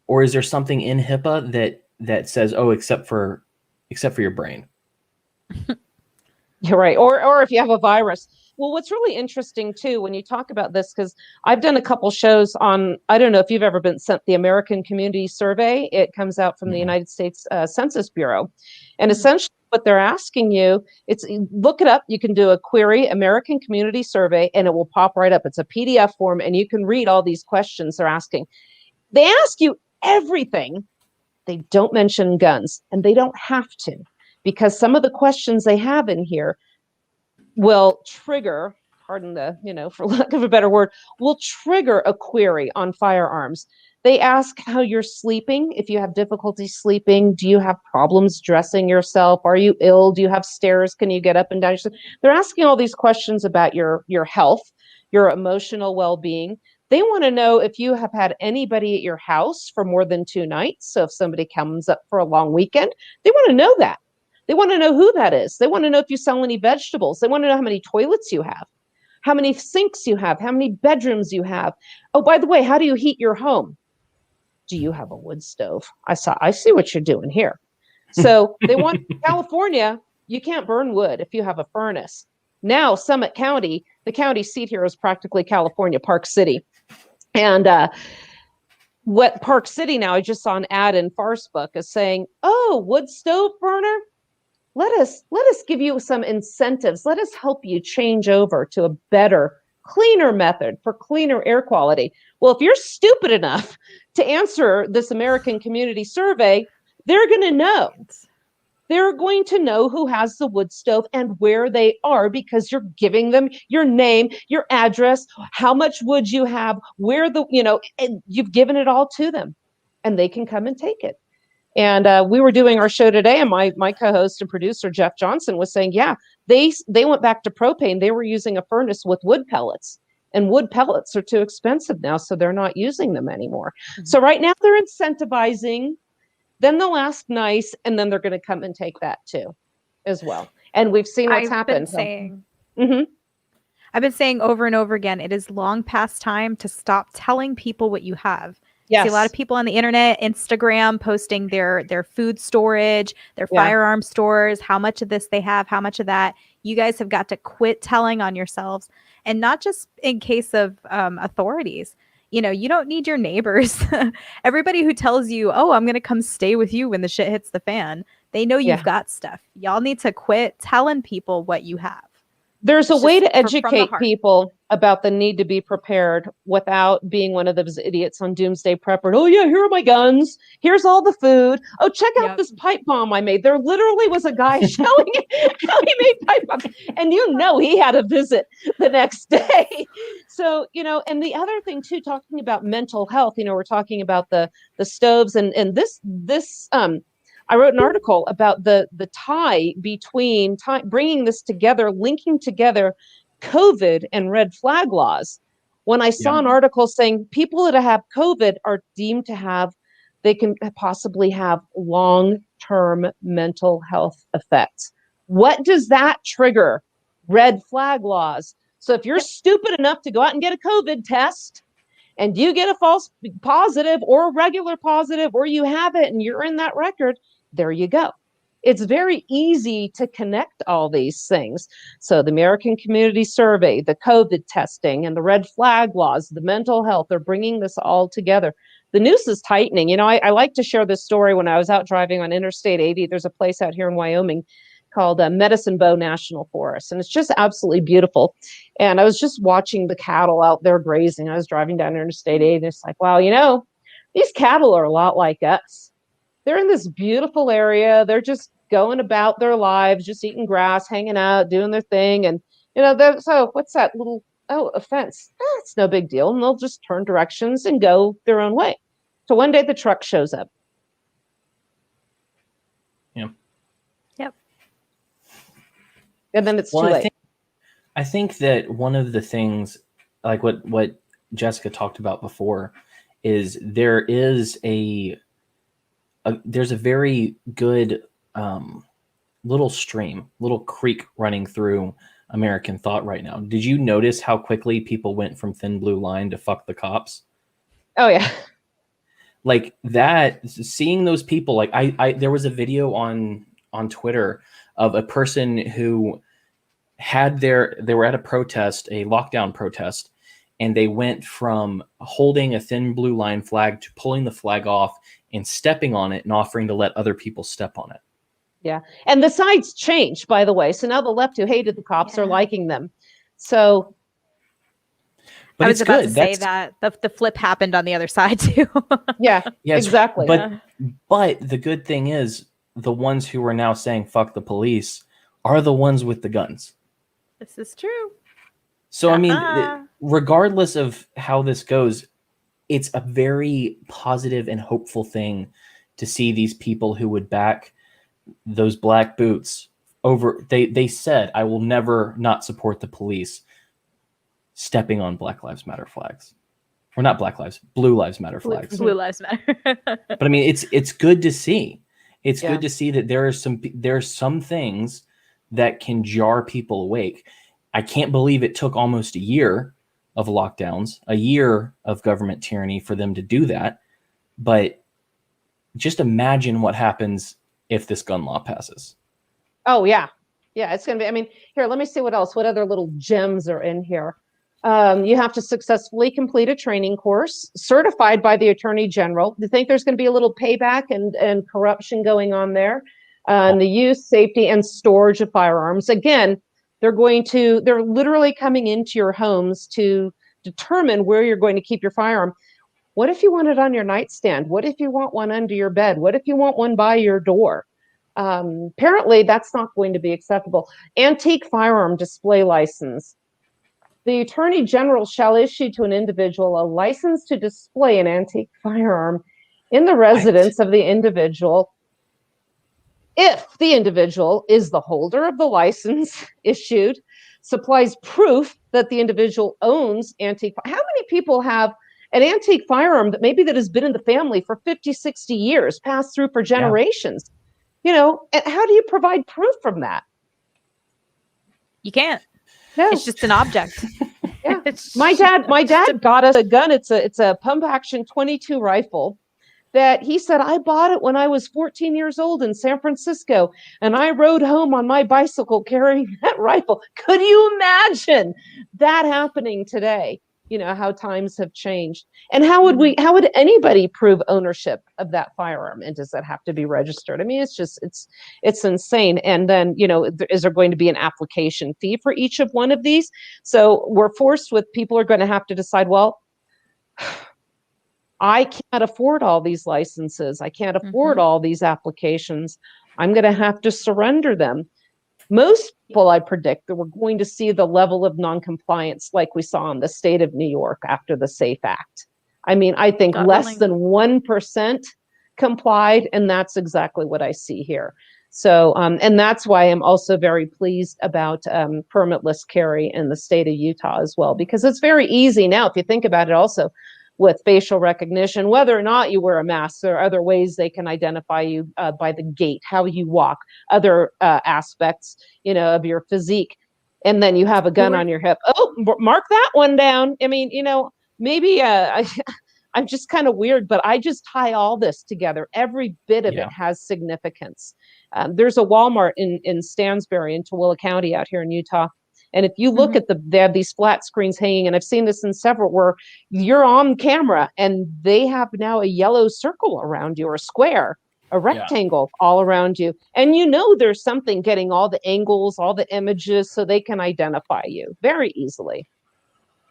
Or is there something in HIPAA that says, oh, except for your brain? You're right. Or if you have a virus. Well, what's really interesting too, when you talk about this, because I've done a couple shows on, I don't know if you've ever been sent the American Community Survey. It comes out from the United States Census Bureau. And essentially what they're asking you, look it up. You can do a query, American Community Survey, and it will pop right up. It's a PDF form, and you can read all these questions they're asking. They ask you everything. They don't mention guns, and they don't have to, because some of the questions they have in here will trigger, pardon the, for lack of a better word, will trigger a query on firearms. They ask how you're sleeping. If you have difficulty sleeping, do you have problems dressing yourself? Are you ill? Do you have stairs? Can you get up and down? They're asking all these questions about your health, your emotional well-being. They want to know if you have had anybody at your house for more than 2 nights. So if somebody comes up for a long weekend, they want to know that. They want to know who that is. They want to know if you sell any vegetables. They want to know how many toilets you have, how many sinks you have, how many bedrooms you have. Oh, by the way, how do you heat your home? Do you have a wood stove? I see what you're doing here. So they want California, you can't burn wood if you have a furnace. Now, Summit County, the county seat here is practically California, Park City. And what Park City now, I just saw an ad in Farcebook is saying, oh, wood stove burner, let us give you some incentives. Let us help you change over to a better, cleaner method for cleaner air quality. Well, if you're stupid enough to answer this American Community Survey, they're going to know. They're going to know who has the wood stove and where they are because you're giving them your name, your address, how much wood you have, where and you've given it all to them and they can come and take it. And we were doing our show today and my co-host and producer, Jeff Johnson, was saying, yeah, they went back to propane. They were using a furnace with wood pellets. And wood pellets are too expensive now, so they're not using them anymore. Mm-hmm. So right now they're incentivizing. Then they'll ask nice, and then they're going to come and take that too, as well. And we've seen what's happened. I've been saying over and over again, it is long past time to stop telling people what you have. Yes. See a lot of people on the internet, Instagram, posting their food storage, their firearm stores, how much of this they have, how much of that. You guys have got to quit telling on yourselves, and not just in case of authorities. You know, you don't need your neighbors. Everybody who tells you, oh, I'm going to come stay with you when the shit hits the fan, they know you've got stuff. Y'all need to quit telling people what you have. There's a way to educate people about the need to be prepared without being one of those idiots on Doomsday Prepper. Oh, yeah, here are my guns. Here's all the food. Oh, check out this pipe bomb I made. There literally was a guy showing how he made pipe bombs. And he had a visit the next day. So, and the other thing, too, talking about mental health, we're talking about the stoves and this I wrote an article about the tie between bringing this together, linking together COVID and red flag laws. When I saw an article saying people that have COVID are deemed to they can possibly have long-term mental health effects. What does that trigger? Red flag laws. So if you're stupid enough to go out and get a COVID test, and you get a false positive or a regular positive, or you have it and you're in that record, there you go. It's very easy to connect all these things. So the American Community Survey, the COVID testing, and the red flag laws, the mental health, they're bringing this all together. The noose is tightening. I like to share this story. When I was out driving on Interstate 80, there's a place out here in Wyoming called Medicine Bow National Forest, and it's just absolutely beautiful. And I was just watching the cattle out there grazing. I was driving down Interstate 80, and it's like, wow, these cattle are a lot like us. They're in this beautiful area. They're just going about their lives, just eating grass, hanging out, doing their thing. And, so what's that little, a fence? It's no big deal. And they'll just turn directions and go their own way. So one day the truck shows up. Yeah. Yep. And then it's too late. I think that one of the things, like what Jessica talked about before, is there is there's a very good little creek running through American thought right now. Did you notice how quickly people went from Thin Blue Line to fuck the cops? Oh, yeah. Like that, seeing those people, like there was a video on Twitter of a person who they were at a protest, a lockdown protest, and they went from holding a Thin Blue Line flag to pulling the flag off and stepping on it and offering to let other people step on it. Yeah. And the sides changed, by the way. So now the left who hated the cops are liking them. So. But I was about to say that the flip happened on the other side too. Yeah, exactly. But the good thing is the ones who are now saying fuck the police are the ones with the guns. This is true. So, I mean, regardless of how this goes, it's a very positive and hopeful thing to see these people who would back those black boots over. They said, I will never not support the police stepping on Black Lives Matter flags. Or not Black Lives, Blue Lives Matter flags. Blue Lives Matter. But I mean, it's good to see. It's Yeah. good to see that there are some things that can jar people awake. I can't believe it took almost a year of lockdowns, a year of government tyranny for them to do that. But just imagine what happens if this gun law passes. Oh, yeah. Yeah, it's going to be, I mean, here, let me see what else, what other little gems are in here. You have to successfully complete a training course certified by the Attorney General. Do you think there's going to be a little payback and corruption going on there? The use, safety, and storage of firearms. Again, they're literally coming into your homes to determine where you're going to keep your firearm. What if you want it on your nightstand? What if you want one under your bed? What if you want one by your door? Apparently, that's not going to be acceptable. Antique firearm display license. The Attorney General shall issue to an individual a license to display an antique firearm in the residence of the individual if the individual is the holder of the license issued, supplies proof that the individual owns antique. How many people have an antique firearm that has been in the family for 50, 60 years, passed through for generations? You know, and how do you provide proof from that? You can't. No. It's just an object. Yeah. My dad got us a gun. It's a pump action 22 rifle that he said, I bought it when I was 14 years old in San Francisco, and I rode home on my bicycle carrying that rifle. Could you imagine that happening today? You know, how times have changed. And how would anybody prove ownership of that firearm? And does that have to be registered? I mean, it's insane. And then, you know, is there going to be an application fee for each of one of these? So we're forced with, people are going to have to decide, well, I can't afford all these licenses. I can't afford all these applications. I'm going to have to surrender them. Most people, I predict, that we're going to see the level of noncompliance like we saw in the state of New York after the SAFE Act. I mean, I think less than 1% complied, and that's exactly what I see here. So, and that's why I'm also very pleased about permitless carry in the state of Utah as well, because it's very easy now, if you think about it also, with facial recognition, whether or not you wear a mask. There are other ways they can identify you by the gait, how you walk, other aspects, you know, of your physique. And then you have a gun on your hip. Oh, mark that one down. I mean, you know, maybe I'm just kind of weird, but I just tie all this together. Every bit of it has significance. There's a Walmart in Stansbury in Tooele County out here in Utah. And if you look at they have these flat screens hanging, and I've seen this in several where you're on camera and they have now a yellow circle around you, or a square, a rectangle all around you. And you know there's something getting all the angles, all the images, so they can identify you very easily.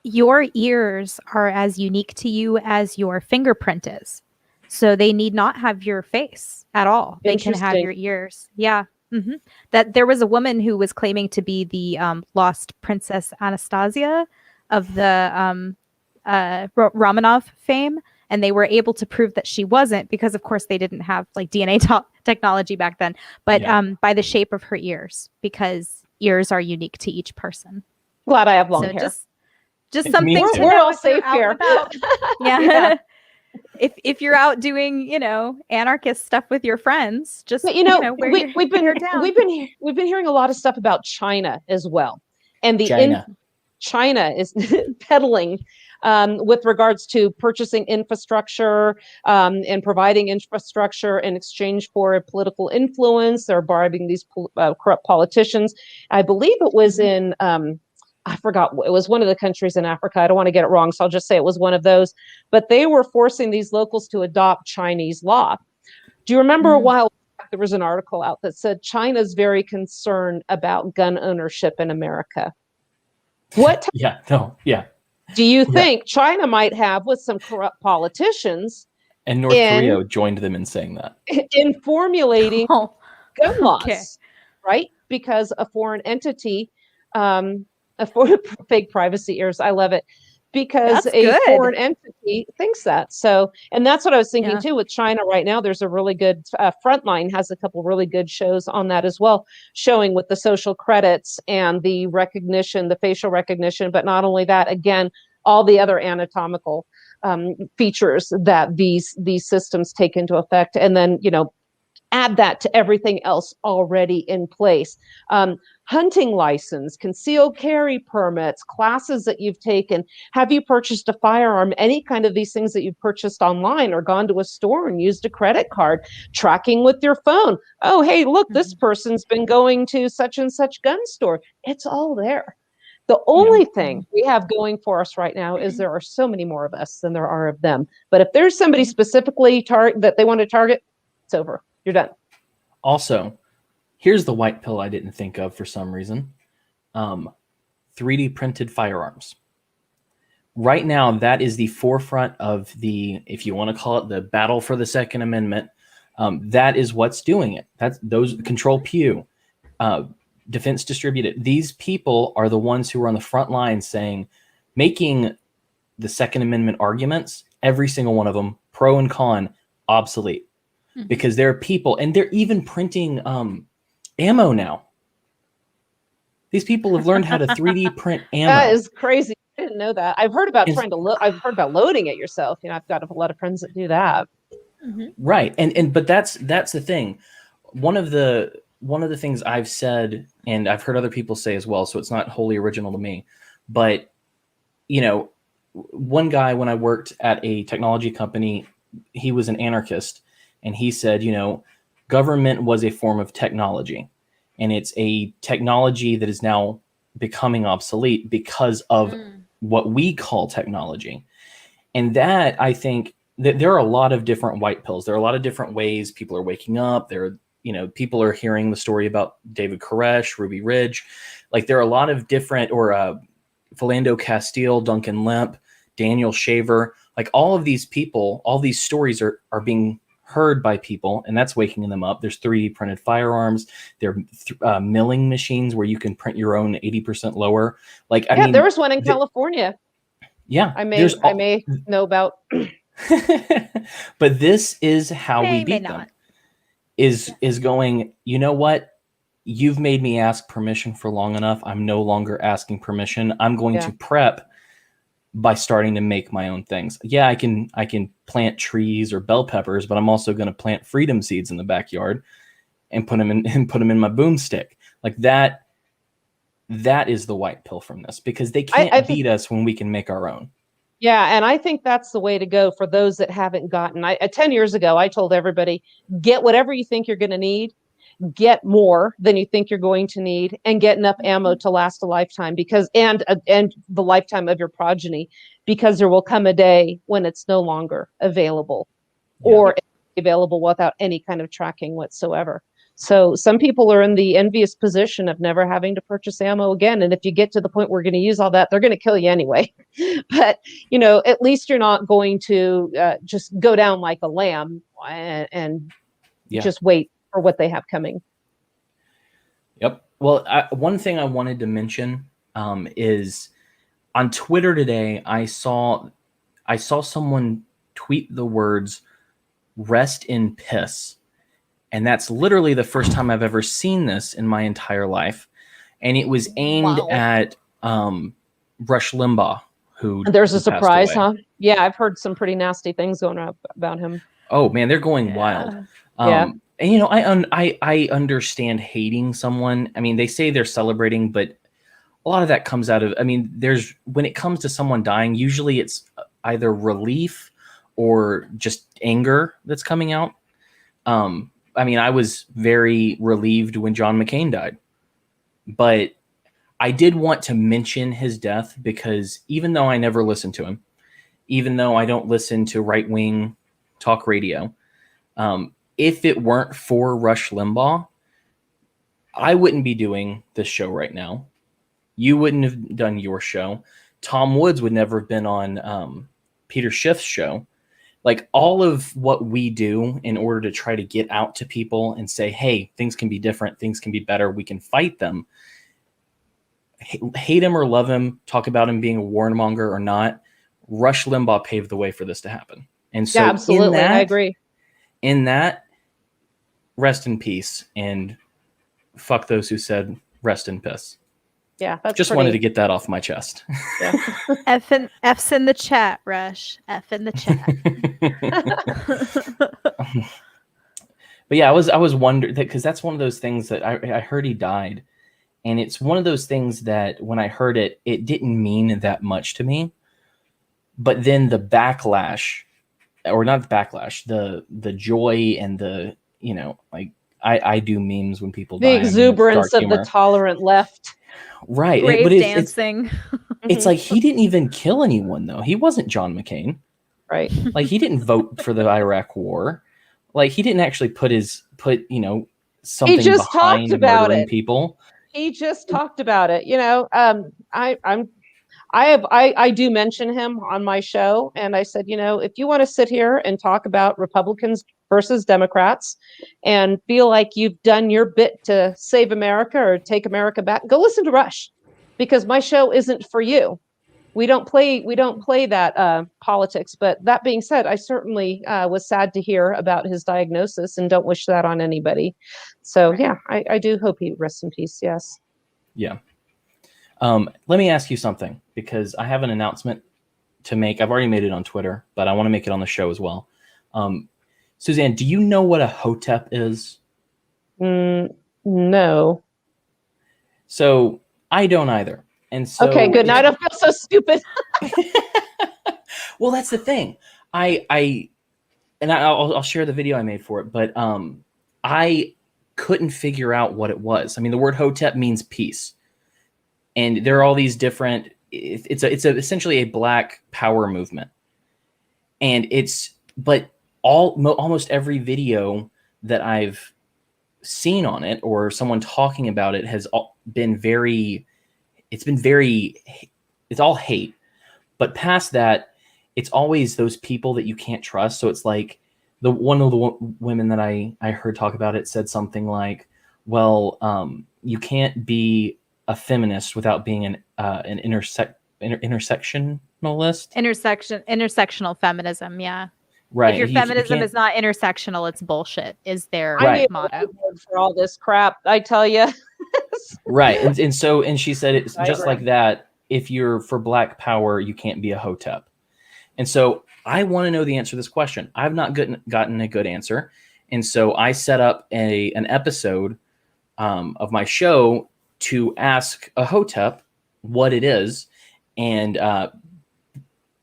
Your ears are as unique to you as your fingerprint is. So they need not have your face at all. They can have your ears. Yeah. That there was a woman who was claiming to be the lost Princess Anastasia of the Romanov fame, and they were able to prove that she wasn't, because of course they didn't have like DNA technology back then, but by the shape of her ears, because ears are unique to each person. Glad I have long hair. Just something to we're all safe here. Yeah. If you're out doing, you know, anarchist stuff with your friends, just, but, we've been hearing a lot of stuff about China as well, and China is peddling with regards to purchasing infrastructure and providing infrastructure in exchange for political influence. They're bribing these corrupt politicians. I believe it was in I forgot, it was one of the countries in Africa. I don't want to get it wrong, so I'll just say it was one of those. But they were forcing these locals to adopt Chinese law. Do you remember a while back, there was an article out that said China's very concerned about gun ownership in America? What do you think China might have with some corrupt politicians? And North Korea joined them in saying that. In formulating gun laws, right? Because a foreign entity, fake privacy ears, I love it. because That's a good. foreign entity thinks that. So, and that's what I was thinking Yeah. too with China right now. There's a really good Frontline has a couple really good shows on that as well, showing with the social credits and the recognition, the facial recognition, but not only that, again, all the other anatomical features that these systems take into effect, and then add that to everything else already in place. Hunting license, concealed carry permits, classes that you've taken. Have you purchased a firearm? Any kind of these things that you've purchased online or gone to a store and used a credit card, tracking with your phone. Oh, hey, look, this person's been going to such and such gun store. It's all there. The only thing we have going for us right now is there are so many more of us than there are of them. But if there's somebody specifically that they want to target, it's over. You're done. Also, here's the white pill I didn't think of for some reason. 3D printed firearms. Right now, that is the forefront of the, if you want to call it the battle for the Second Amendment, that is what's doing it. That's those Control Pew, Defense Distributed. These people are the ones who are on the front line making the Second Amendment arguments, every single one of them, pro and con, obsolete. Because there are people, and they're even printing ammo now. These people have learned how to 3D print ammo. That is crazy. I didn't know that. I've heard about I've heard about loading it yourself. I've got a lot of friends that do that. Right, but that's the thing. One of the things I've said, and I've heard other people say as well, so it's not wholly original to me. But one guy, when I worked at a technology company, he was an anarchist. And he said, government was a form of technology, and it's a technology that is now becoming obsolete because of what we call technology. And that, I think, that there are a lot of different white pills. There are a lot of different ways people are waking up. People are hearing the story about David Koresh, Ruby Ridge. Like, there are a lot of different, or Philando Castile, Duncan Lemp, Daniel Shaver. Like, all of these people, all these stories are being heard by people, and that's waking them up. There's 3D printed firearms. There are milling machines where you can print your own 80% lower. Like, I mean, there was one in California. Yeah, I may know about. But this is how we beat not. them. Is going, you know what? You've made me ask permission for long enough. I'm no longer asking permission. I'm going to prep by starting to make my own things. Yeah, I can plant trees or bell peppers, but I'm also going to plant freedom seeds in the backyard and put them in my boomstick. Like that is the white pill from this, because they can't beat us when we can make our own. Yeah, and I think that's the way to go for those that haven't gotten. 10 years ago, I told everybody, get whatever you think you're going to need, get more than you think you're going to need, and get enough ammo to last a lifetime, and the lifetime of your progeny, because there will come a day when it's no longer available, or available without any kind of tracking whatsoever. So some people are in the envious position of never having to purchase ammo again. And if you get to the point where we're going to use all that, they're going to kill you anyway. But, at least you're not going to just go down like a lamb and just wait for what they have coming. Yep. Well, one thing I wanted to mention is on Twitter today, I saw someone tweet the words "rest in piss." And that's literally the first time I've ever seen this in my entire life. And it was aimed at Rush Limbaugh, who there's a surprise, huh? Yeah, I've heard some pretty nasty things going on about him. Oh man, they're going wild. And I understand hating someone. I mean, they say they're celebrating, but a lot of that comes out of, when it comes to someone dying, usually it's either relief or just anger that's coming out. I was very relieved when John McCain died, but I did want to mention his death because even though I never listened to him, even though I don't listen to right-wing talk radio, if it weren't for Rush Limbaugh, I wouldn't be doing this show right now. You wouldn't have done your show. Tom Woods would never have been on Peter Schiff's show. Like, all of what we do in order to try to get out to people and say, hey, things can be different, things can be better, we can fight them. Hate him or love him, talk about him being a warmonger or not, Rush Limbaugh paved the way for this to happen. And so Yeah, absolutely. I agree. In that, rest in peace, and fuck those who said rest in piss. Yeah, that's just pretty... wanted to get that off my chest. Yeah. F's in the chat, Rush. F in the chat. But yeah, I was wondering that, because that's one of those things that I heard he died, and it's one of those things that when I heard it, it didn't mean that much to me. But then the backlash, or not the backlash, the joy and the, you know, like I do memes when people die. The exuberance of the tolerant left. Right. Grave dancing. It's like he didn't even kill anyone, though. He wasn't John McCain. Right. Like, he didn't vote for the Iraq war. Like, he didn't actually put you know, something he just behind talked about murdering it. people. He just talked about it. You know, I do mention him on my show, and I said, you know, if you want to sit here and talk about Republicans versus Democrats and feel like you've done your bit to save America or take America back, go listen to Rush, because my show isn't for you. We don't play that politics. But that being said, I certainly was sad to hear about his diagnosis and don't wish that on anybody. So yeah, I do hope he rests in peace. Yes. Yeah. Let me ask you something, because I have an announcement to make. I've already made it on Twitter, but I want to make it on the show as well. Suzanne, do you know what a hotep is? No. So I don't either. And so, okay, good. Now I don't feel so stupid. Well, that's the thing. I'll share the video I made for it, but I couldn't figure out what it was. I mean, the word hotep means peace, and there are all these different. It's essentially a Black Power movement, and almost every video that I've seen on it or someone talking about it has been it's all hate. But past that, it's always those people that you can't trust. So it's like one of the women that I heard talk about it said something like, well, you can't be a feminist without being an intersectionalist. Intersectional feminism. Yeah. Right. If your feminism is not intersectional, it's bullshit, is their motto. For all this crap, I tell you. Right. And she said it's just like that. If you're for Black Power, you can't be a hotep. And so I want to know the answer to this question. I've not gotten a good answer. And so I set up an episode of my show to ask a hotep what it is. And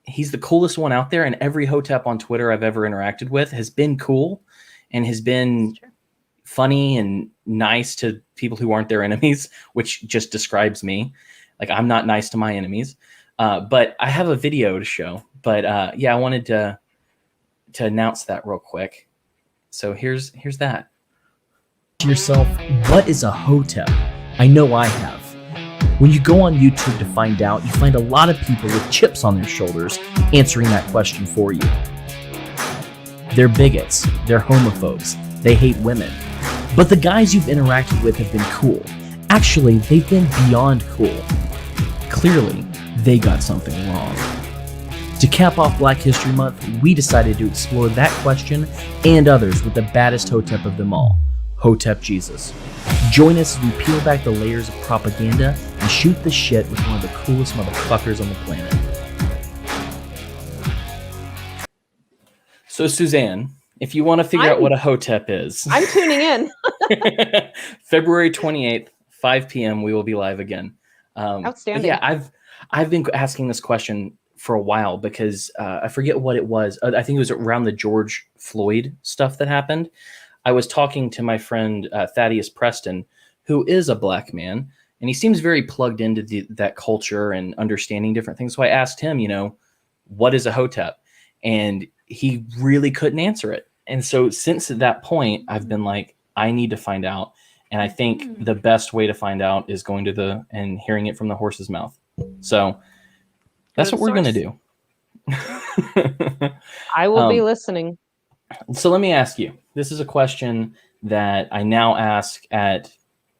he's the coolest one out there. And every hotep on Twitter I've ever interacted with has been cool and has been funny and nice to people who aren't their enemies, which just describes me. Like, I'm not nice to my enemies. But I have a video to show. But yeah, I wanted to announce that real quick. So here's that. To yourself, what is a hotep? I know I have. When you go on YouTube to find out, you find a lot of people with chips on their shoulders answering that question for you. They're bigots, they're homophobes, they hate women. But the guys you've interacted with have been cool. Actually, they've been beyond cool. Clearly, they got something wrong. To cap off Black History Month, we decided to explore that question and others with the baddest hotep of them all, Hotep Jesus. Join us as we peel back the layers of propaganda and shoot the shit with one of the coolest motherfuckers on the planet. So, Suzanne, if you want to figure out what a hotep is, I'm tuning in. February 28th, 5 p.m., we will be live again. Outstanding. Yeah, I've been asking this question for a while because I forget what it was. I think it was around the George Floyd stuff that happened. I was talking to my friend Thaddeus Preston, who is a Black man, and he seems very plugged into that culture and understanding different things. So I asked him, you know, what is a hotep? And he really couldn't answer it. And so since that point, I've been like, I need to find out. And I think the best way to find out is going to and hearing it from the horse's mouth. So that's what we're going to do. I will be listening. So let me ask you, this is a question that I now ask at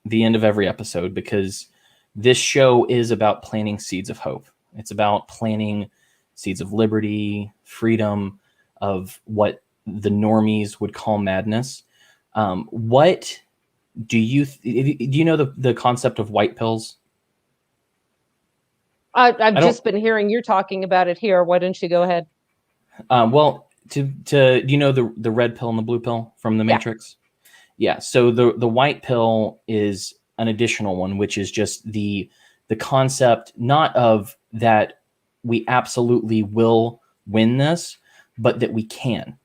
the end of every episode, because this show is about planting seeds of hope. It's about planting seeds of liberty, freedom, of what the normies would call madness. What do you know the concept of white pills? I've just been hearing you're talking about it here. Why don't you go ahead? Well, do you know the red pill and the blue pill from the Matrix? Yeah. So the white pill is an additional one, which is just the concept not of that we absolutely will win this, but that we can.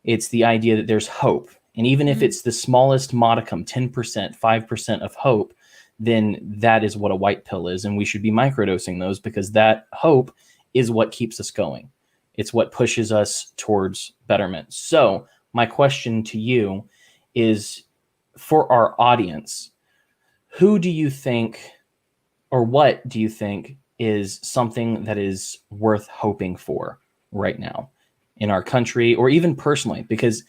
It's the idea that there's hope. And even if it's the smallest modicum, 10%, 5% of hope, then that is what a white pill is. And we should be microdosing those, because that hope is what keeps us going. It's what pushes us towards betterment. So my question to you is, for our audience, who do you think, or what do you think is something that is worth hoping for right now in our country, or even personally? Because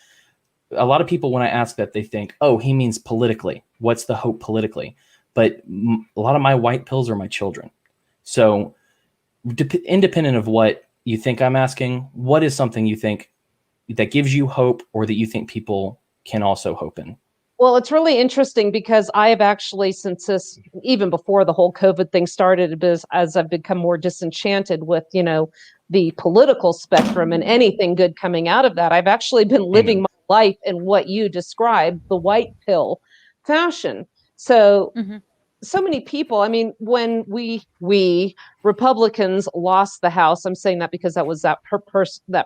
a lot of people, when I ask that, they think, oh, he means politically. What's the hope politically? But a lot of my white pills are my children. So independent of what you think I'm asking, what is something you think that gives you hope, or that you think people can also hope in? Well, it's really interesting because I have actually, since this, even before the whole COVID thing started, as I've become more disenchanted with, the political spectrum and anything good coming out of that, I've actually been living my life in what you described, the white pill fashion. So, so many people, I mean, when we Republicans lost the House, I'm saying that because that was that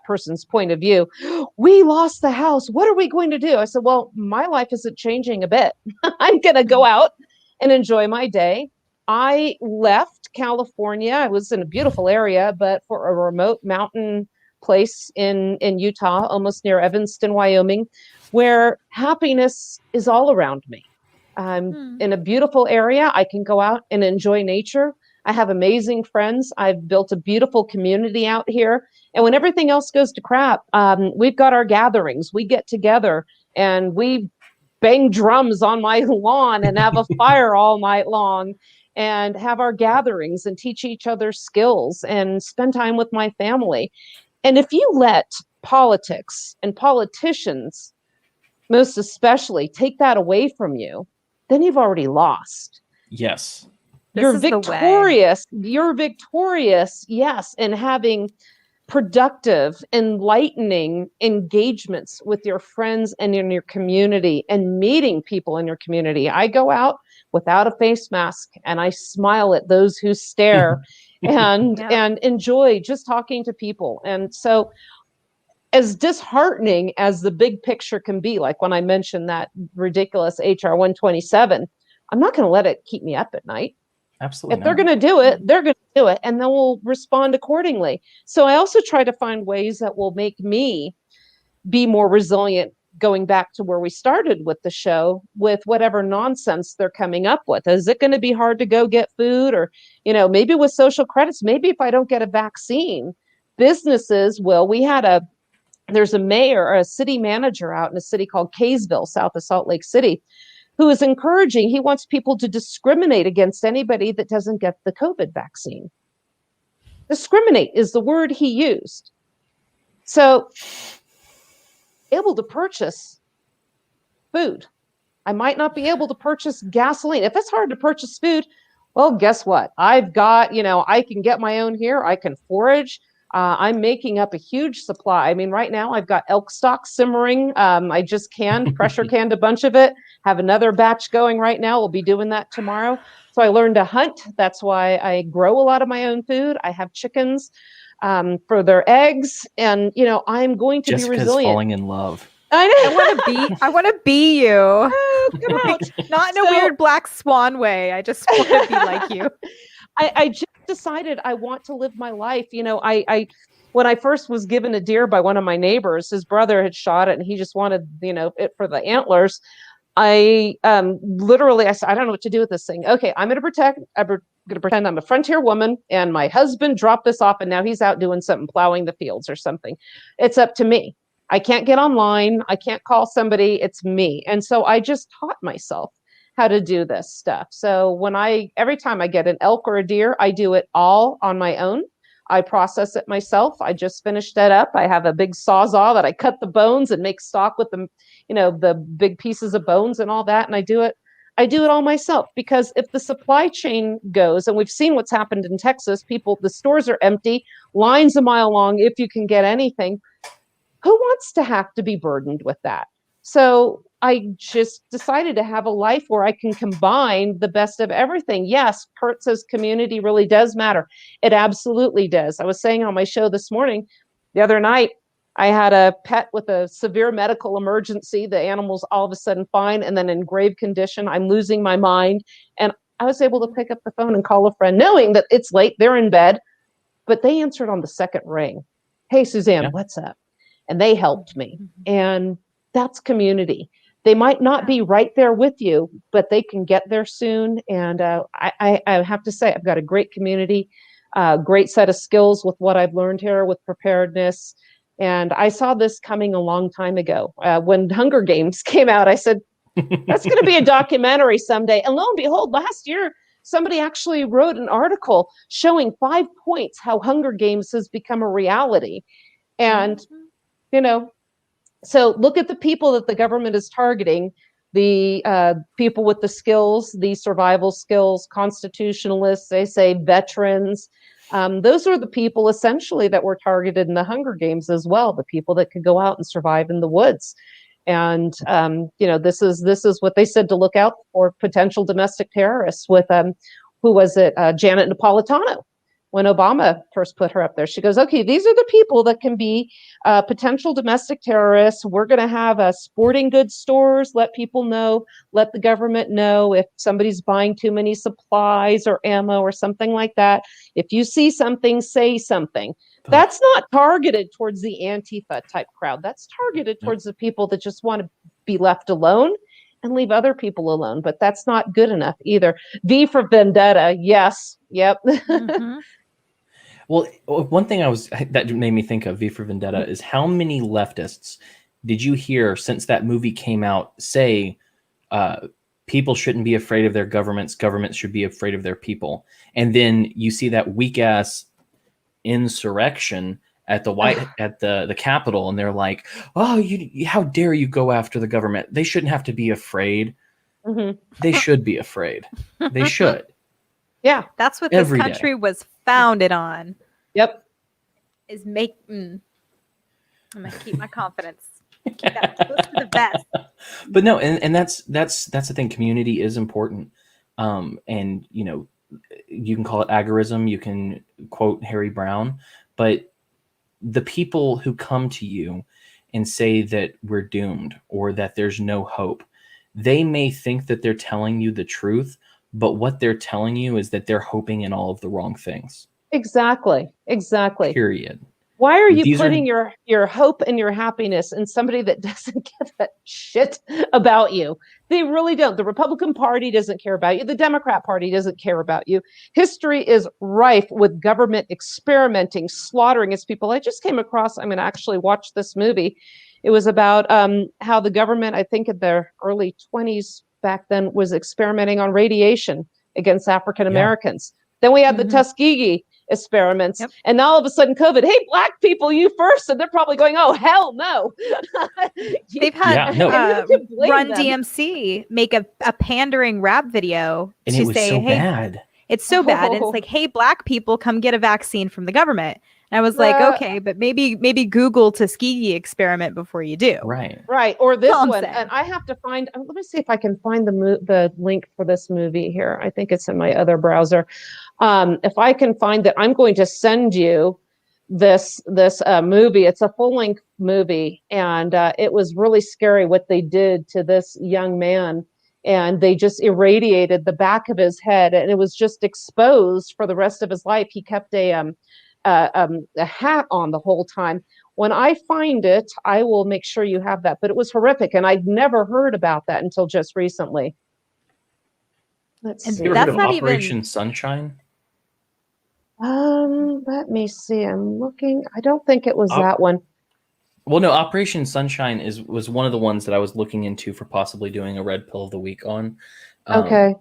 person's point of view. We lost the House. What are we going to do? I said, well, my life isn't changing a bit. I'm going to go out and enjoy my day. I left California. I was in a beautiful area, but for a remote mountain place in Utah, almost near Evanston, Wyoming, where happiness is all around me. I'm in a beautiful area. I can go out and enjoy nature. I have amazing friends. I've built a beautiful community out here. And when everything else goes to crap, we've got our gatherings. We get together and we bang drums on my lawn and have a fire all night long and have our gatherings and teach each other skills and spend time with my family. And if you let politics and politicians, most especially, take that away from you, then you've already lost. Yes. You're victorious. You're victorious, yes, in having productive, enlightening engagements with your friends and in your community and meeting people in your community. I go out without a face mask and I smile at those who stare and enjoy just talking to people. And so, as disheartening as the big picture can be, like when I mentioned that ridiculous HR 127, I'm not going to let it keep me up at night. Absolutely. If they're going to do it, they're going to do it, and then we'll respond accordingly. So I also try to find ways that will make me be more resilient, going back to where we started with the show, with whatever nonsense they're coming up with. Is it going to be hard to go get food? Or, maybe with social credits, maybe if I don't get a vaccine, businesses will. There's a mayor or a city manager out in a city called Kaysville, south of Salt Lake City, who is encouraging, he wants people to discriminate against anybody that doesn't get the COVID vaccine. Discriminate is the word he used. So, able to purchase food. I might not be able to purchase gasoline. If it's hard to purchase food, well, guess what? I've got, I can get my own here. I can forage. I'm making up a huge supply. I mean, right now I've got elk stock simmering. I just pressure canned a bunch of it. Have another batch going right now. We'll be doing that tomorrow. So I learned to hunt. That's why I grow a lot of my own food. I have chickens for their eggs. And, I'm going to be resilient. Falling in love. I know. I want to be you. Oh, come out. Not in a weird black swan way. I just want to be like you. I just decided I want to live my life. I when I first was given a deer by one of my neighbors, his brother had shot it and he just wanted, it for the antlers. I literally, I said, I don't know what to do with this thing. Okay, I'm going to pretend I'm a frontier woman and my husband dropped this off and now he's out doing something, plowing the fields or something. It's up to me. I can't get online. I can't call somebody. It's me. And so I just taught myself how to do this stuff. So every time I get an elk or a deer, I do it all on my own. I process it myself. I just finished that up. I have a big sawzall that I cut the bones and make stock with the, the big pieces of bones and all that. And I do it all myself, because if the supply chain goes, and we've seen what's happened in Texas, the stores are empty, lines a mile long if you can get anything. Who wants to have to be burdened with that? So I just decided to have a life where I can combine the best of everything. Yes, Kurt says community really does matter. It absolutely does. I was saying on my show this morning, the other night, I had a pet with a severe medical emergency. The animal's all of a sudden fine, and then in grave condition. I'm losing my mind. And I was able to pick up the phone and call a friend, knowing that it's late, they're in bed, but they answered on the second ring. Hey, Suzanne, what's up? And they helped me. And that's community. They might not be right there with you, but they can get there soon. And I have to say, I've got a great community, great set of skills with what I've learned here with preparedness. And I saw this coming a long time ago. When Hunger Games came out, I said, that's going to be a documentary someday. And lo and behold, last year, somebody actually wrote an article showing 5 points how Hunger Games has become a reality. And so look at the people that the government is targeting, the people with the skills, the survival skills, constitutionalists, they say veterans. Those are the people essentially that were targeted in the Hunger Games as well, the people that could go out and survive in the woods. And, this is what they said to look out for: potential domestic terrorists with, who was it? Janet Napolitano. When Obama first put her up there, she goes, okay, these are the people that can be potential domestic terrorists. We're going to have sporting goods stores, let people know, let the government know if somebody's buying too many supplies or ammo or something like that. If you see something, say something. That's not targeted towards the Antifa type crowd. That's targeted towards the people that just want to be left alone and leave other people alone. But that's not good enough either. V for vendetta. Yes. Yep. Well, one thing that made me think of V for Vendetta is how many leftists did you hear since that movie came out say people shouldn't be afraid of their governments should be afraid of their people? And then you see that weak ass insurrection at the Capitol, and they're like, "Oh, how dare you go after the government? They shouldn't have to be afraid. They should be afraid. They should." Yeah, that's what this country was founded on. Yep. Is I'm gonna keep my confidence. Keep that close to the vest. But no, and that's the thing. Community is important. And you can call it agorism, you can quote Harry Brown, but the people who come to you and say that we're doomed or that there's no hope, they may think that they're telling you the truth, but what they're telling you is that they're hoping in all of the wrong things. Exactly. Period. Why are you putting your hope and your happiness in somebody that doesn't give a shit about you? They really don't. The Republican Party doesn't care about you. The Democrat Party doesn't care about you. History is rife with government experimenting, slaughtering its people. I just came across, I'm going to actually watch this movie. It was about how the government, I think in their early 20s back then, was experimenting on radiation against African Americans. Then we had the Tuskegee experiments, and now all of a sudden COVID, hey, black people, you first. And they're probably going, oh, hell no. They've had Run DMC make a pandering rap video and to it was say, so hey, bad. It's so bad. It's like, hey, black people, come get a vaccine from the government. And I was like, okay, but maybe Google Tuskegee experiment before you do. Right. Or this one. And I have to find, let me see if I can find the link for this movie here. I think it's in my other browser. If I can find it, I'm going to send you this movie. It's a full-length movie, and it was really scary what they did to this young man. And they just irradiated the back of his head, and it was just exposed for the rest of his life. He kept a hat on the whole time. When I find it, I will make sure you have that. But it was horrific, and I'd never heard about that until just recently. Let's see. Have you ever heard of Operation Sunshine? Let me see. I'm looking. I don't think it was that one. Well, no, Operation Sunshine was one of the ones that I was looking into for possibly doing a Red Pill of the Week on. Okay.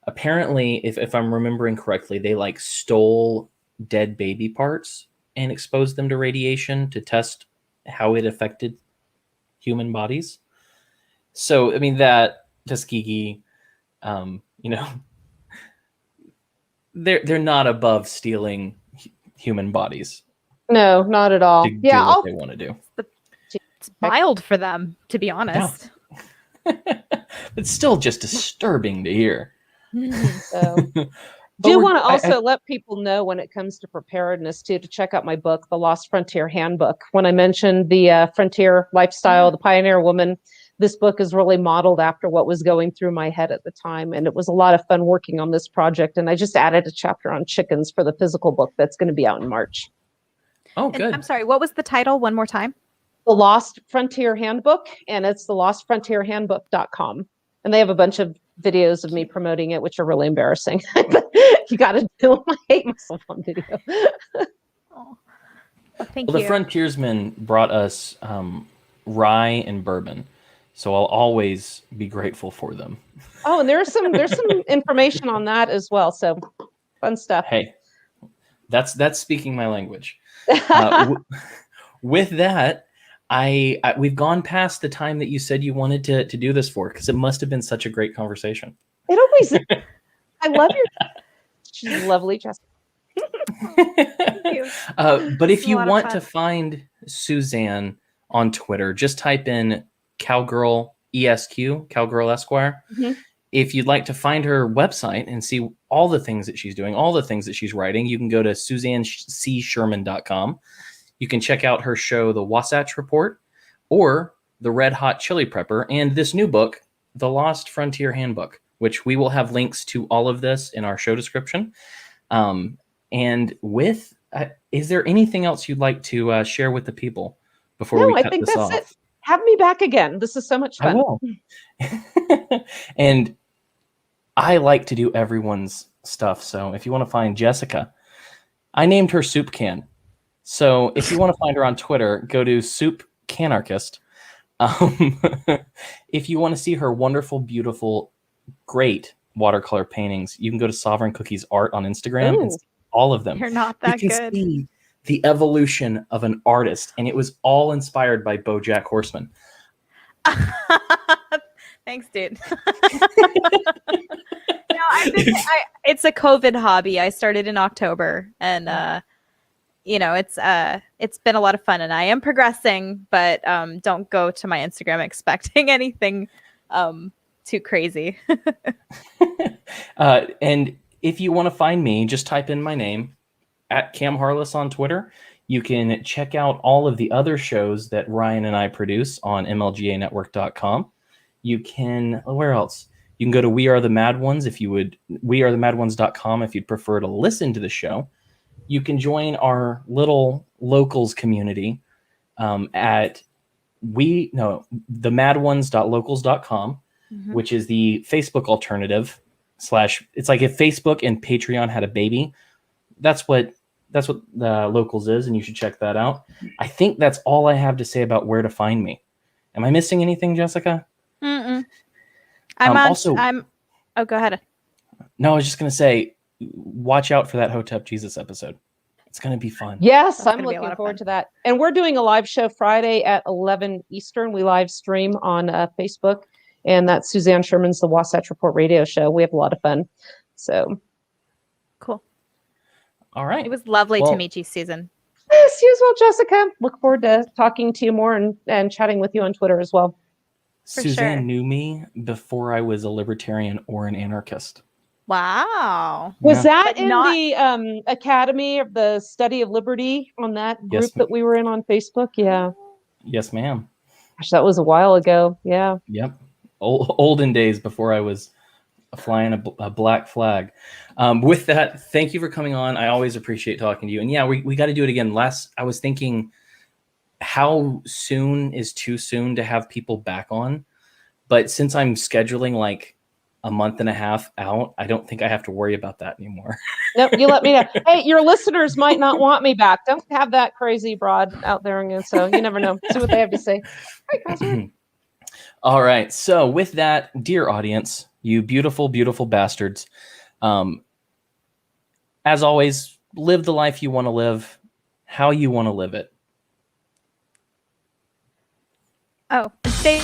Apparently, if I'm remembering correctly, they stole dead baby parts and exposed them to radiation to test how it affected human bodies. So, I mean, that Tuskegee, you know, they're not above stealing human bodies No, not at all. to Yeah, do what they want to do. It's mild for them, to be honest. It's still just disturbing to hear. So do want to also let people know when it comes to preparedness too, to check out my book, The Lost Frontier Handbook. When I mentioned the frontier lifestyle, the pioneer woman, this book is really modeled after what was going through my head at the time. And it was a lot of fun working on this project. And I just added a chapter on chickens for the physical book that's going to be out in March. Oh, good. And I'm sorry, what was the title one more time? The Lost Frontier Handbook, and it's thelostfrontierhandbook.com. And they have a bunch of videos of me promoting it, which are really embarrassing. You got to do. I hate myself on video. Oh, thank Well, you. the frontiersmen brought us rye and bourbon, so I'll always be grateful for them. Oh, and there's some information on that as well. So fun stuff. Hey, that's speaking my language. With that, we've gone past the time that you said you wanted to do this for, because it must have been such a great conversation. It always is. I love your. She's lovely, Jessica. But if you want to find Suzanne on Twitter, just type in Cowgirl ESQ, Cowgirl Esquire. Mm-hmm. If you'd like to find her website and see all the things that she's doing, all the things that she's writing, you can go to SuzanneCSherman.com. You can check out her show, The Wasatch Report, or The Red Hot Chili Prepper, and this new book, The Lost Frontier Handbook, which we will have links to all of this in our show description. And with, is there anything else you'd like to share with the people before we cut this off? It. Have me back again. This is so much fun. I will. And I like to do everyone's stuff. So if you want to find Jessica, I named her Soup Can. So if you want to find her on Twitter, go to Soup Canarchist. If you want to see her wonderful, beautiful, great watercolor paintings, you can go to Sovereign Cookies Art on Instagram and see all of them. You're not that you can good. See the evolution of an artist, and it was all inspired by BoJack Horseman. Thanks, dude. No, it's a COVID hobby. I started in October, and it's been a lot of fun, and I am progressing. But don't go to my Instagram expecting anything too crazy. And if you want to find me, just type in my name at Cam Harless on Twitter. You can check out all of the other shows that Ryan and I produce on MLGAnetwork.com. You can, where else? You can go to We Are the Mad Ones if you would, wearethemadones.com if you'd prefer to listen to the show. You can join our little locals community at themadones.locals.com, which is the Facebook alternative / it's like if Facebook and Patreon had a baby. That's what the locals is, and you should check that out. I think that's all I have to say about where to find me. Am I missing anything, Jessica? Mm-mm. Oh, go ahead. No, I was just going to say, watch out for that Hotep Jesus episode. It's going to be fun. Yes, I'm looking forward to that. And we're doing a live show Friday at 11 Eastern. We live stream on Facebook, and that's Suzanne Sherman's The Wasatch Report radio show. We have a lot of fun. So cool. All right. It was lovely to meet you, Susan. Yes, you as well, Jessica. Look forward to talking to you more and chatting with you on Twitter as well. Suzanne knew me before I was a libertarian or an anarchist. Wow. Was that in the Academy of the Study of Liberty on that group that we were in on Facebook? Yeah. Yes, ma'am. Gosh, that was a while ago. Yeah. Yep. Olden days before I was flying a black flag. With that, thank you for coming on. I always appreciate talking to you. And yeah, we got to do it again. I was thinking, how soon is too soon to have people back on? But since I'm scheduling like a month and a half out, I don't think I have to worry about that anymore. Nope, you let me know. Hey, your listeners might not want me back. Don't have that crazy broad out there. And so you never know. See what they have to say. All right. So with that, dear audience, you beautiful, beautiful bastards. As always, live the life you want to live, how you want to live it. Oh, stay